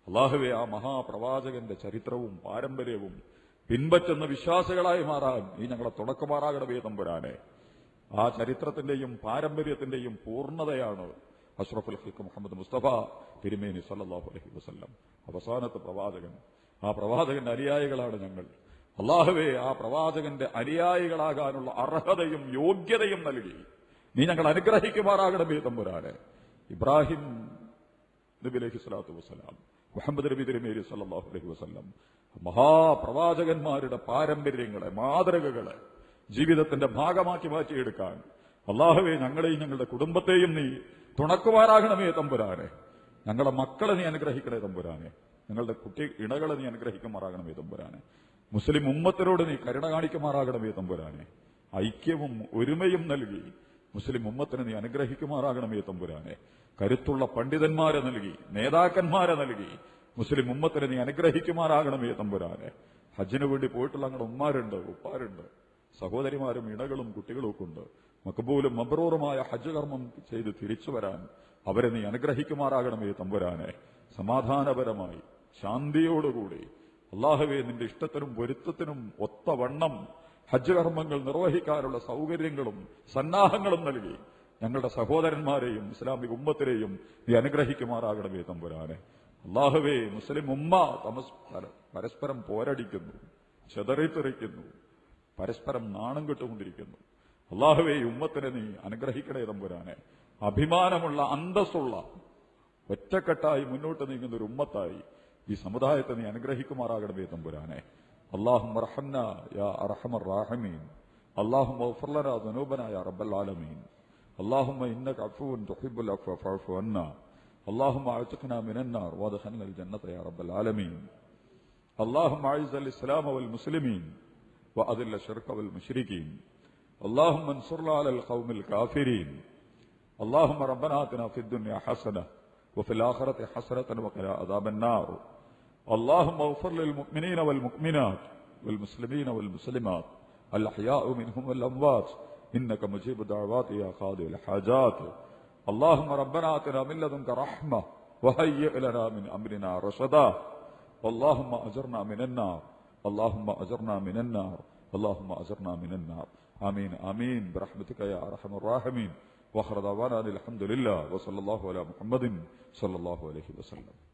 അല്ലാഹുവേ, ആ മഹാപ്രവാചകന്റെ ചരിത്രവും പാരമ്പര്യവും പിൻപറ്റുന്ന വിശ്വാസികളായി മാറാൻ നീ ഞങ്ങളെ തുണക്കുമാറാകണമേ തമ്പുരാനെ. ആ ചരിത്രത്തിന്റെയും പാരമ്പര്യത്തിന്റെയും പൂർണ്ണതയാണ് അഷ്റഫുൽ ഖൽഖ് മുഹമ്മദ് മുസ്തഫ തിരുമേനി സല്ലല്ലാഹു അലൈഹി വസല്ലം, അവസാനത്തെ പ്രവാചകൻ. ആ പ്രവാചകന്റെ അനുയായികളാണ് ഞങ്ങൾ. അല്ലാഹുവേ, ആ പ്രവാചകന്റെ അനുയായികളാകാനുള്ള അർഹതയും യോഗ്യതയും നൽകി നീ ഞങ്ങൾ അനുഗ്രഹിക്കുമാറാകണമേ തമ്പുരാനെ. ഇബ്രാഹിം നബി അലൈഹി സ്വലാത്തു വസ്സലാം, മുഹമ്മദ് നബി തിരുമേനി സല്ലല്ലാഹു അലൈഹി വസല്ലം മഹാപ്രവാചകന്മാരുടെ പാരമ്പര്യങ്ങളെ, മാതൃകകളെ ജീവിതത്തിന്റെ ഭാഗമാക്കി മാറ്റിയെടുക്കാൻ അല്ലാഹുവേ, ഞങ്ങളെയും ഞങ്ങളുടെ കുടുംബത്തെയും നീ തുണക്കുമാറാകണമേ തമ്പുരാനെ. ഞങ്ങളുടെ മക്കളെ നീ അനുഗ്രഹിക്കണേ തമ്പുരാനെ. ഞങ്ങളുടെ ഇണകളെ നീ അനുഗ്രഹിക്കുമാറാകണമേ തമ്പുരാനെ. മുസ്ലിം ഉമ്മത്തിനോട് നീ കരുണ കാണിക്കുമാറാകണമേ തമ്പുരാനെ. ഐക്യവും ഒരുമയും നൽകി മുസ്ലിം ഉമ്മത്തിനെ നീ അനുഗ്രഹിക്കുമാറാകണമേ തമ്പുരാനെ. കരുത്തുള്ള പണ്ഡിതന്മാരെ നൽകി, നേതാക്കന്മാരെ നൽകി മുസ്ലിം ഉമ്മത്തിനെ നീ അനുഗ്രഹിക്കുമാറാകണമേ തമ്പുരാനെ. ഹജ്ജിന് വേണ്ടി പോയിട്ടുള്ള ഞങ്ങളുടെ ഉമ്മാരുണ്ട്, ഉപ്പാരുണ്ട്, സഹോദരിമാരും ഇണകളും കുട്ടികളും ഒക്കെ ഉണ്ട്. മക്ബൂലും മബ്റൂറുമായ ഹജ്ജ് കർമ്മം ചെയ്ത് തിരിച്ചു വരാൻ അവരെ നീ അനുഗ്രഹിക്കുമാറാകണമേ തമ്പുരാനെ. സമാധാനപരമായി ശാന്തിയോടുകൂടി അല്ലാഹുവേ, നിന്റെ ഇഷ്ടത്തിനും പൊരുത്തത്തിനും ഒത്തവണ്ണം ഹജ്ജ് കർമ്മങ്ങൾ നിർവഹിക്കാനുള്ള സൗകര്യങ്ങളും സന്നാഹങ്ങളും നൽകി ഞങ്ങളുടെ സഹോദരന്മാരെയും ഇസ്ലാമിക ഉമ്മത്തിനെയും നീ അനുഗ്രഹിക്കുമാറാകണമേ തമ്പുരാനെ. അല്ലാഹുവേ, മുസ്ലിം ഉമ്മ പരസ്പരം പോരടിക്കുന്നു, ചെതറിത്തെറിക്കുന്നു, പരസ്പരം നാണം കെട്ടുകൊണ്ടിരിക്കുന്നു. അല്ലാഹുവേ, ഈ ഉമ്മത്തിനെ നീ അനുഗ്രഹിക്കണേ തമ്പുരാനെ. അഭിമാനമുള്ള, അന്തസ്സുള്ള, ഒറ്റക്കെട്ടായി മുന്നോട്ട് നീങ്ങുന്ന ഒരു ഉമ്മത്തായി ഈ സമുദായത്തെ നീ അനുഗ്രഹിക്കുമാറാകണമേ തമ്പുരാനെ. അല്ലാഹുമ്മ റഹ്മനാ യാ അർഹമർ റാഹിമീൻ. അല്ലാഹുമ്മ ഗ്ഫിർ ലനാ ദുനൂബനാ യാ റബ്ബൽ ആലമീൻ. അല്ലാഹുമ്മ ഇന്നക അഫ്വുൻ തുഹിബ്ബുൽ അഫ്വ ഫഅഫു അന്നാ. അല്ലാഹുമ്മ അഅ്തിഖ്നാ മിനൻ നാർ വദ്ഖിൽനൽ ജന്നത യാ റബ്ബൽ ആലമീൻ. അല്ലാഹുമ്മ അഇസ്സൽ ഇസ്ലാമ വൽ മുസ്ലിമീൻ വഅദില്ല ശിർക വൽ മുശ്രികീൻ. അല്ലാഹുമ്മ അൻസുർനാ അലൽ ഖൗമിൽ കാഫിരീൻ. اللهم ربنا آتنا في الدنيا حسنة وفي الآخرة حسنة وقنا عذاب النار. اللهم اغفر للمؤمنين والمؤمنات والمسلمين والمسلمات الأحياء منهم والأموات إنك مجيب الدعوات يا قاضي الحاجات. اللهم ربنا آتنا من لدنك رحمة وهيئ لنا من أمرنا رشدا. اللهم أجرنا من النار اللهم أجرنا من النار اللهم أجرنا من النار آمين آمين برحمتك يا أرحم الراحمين. وآخر دعوانا الحمد لله وصلى الله على محمد صلى الله عليه وسلم.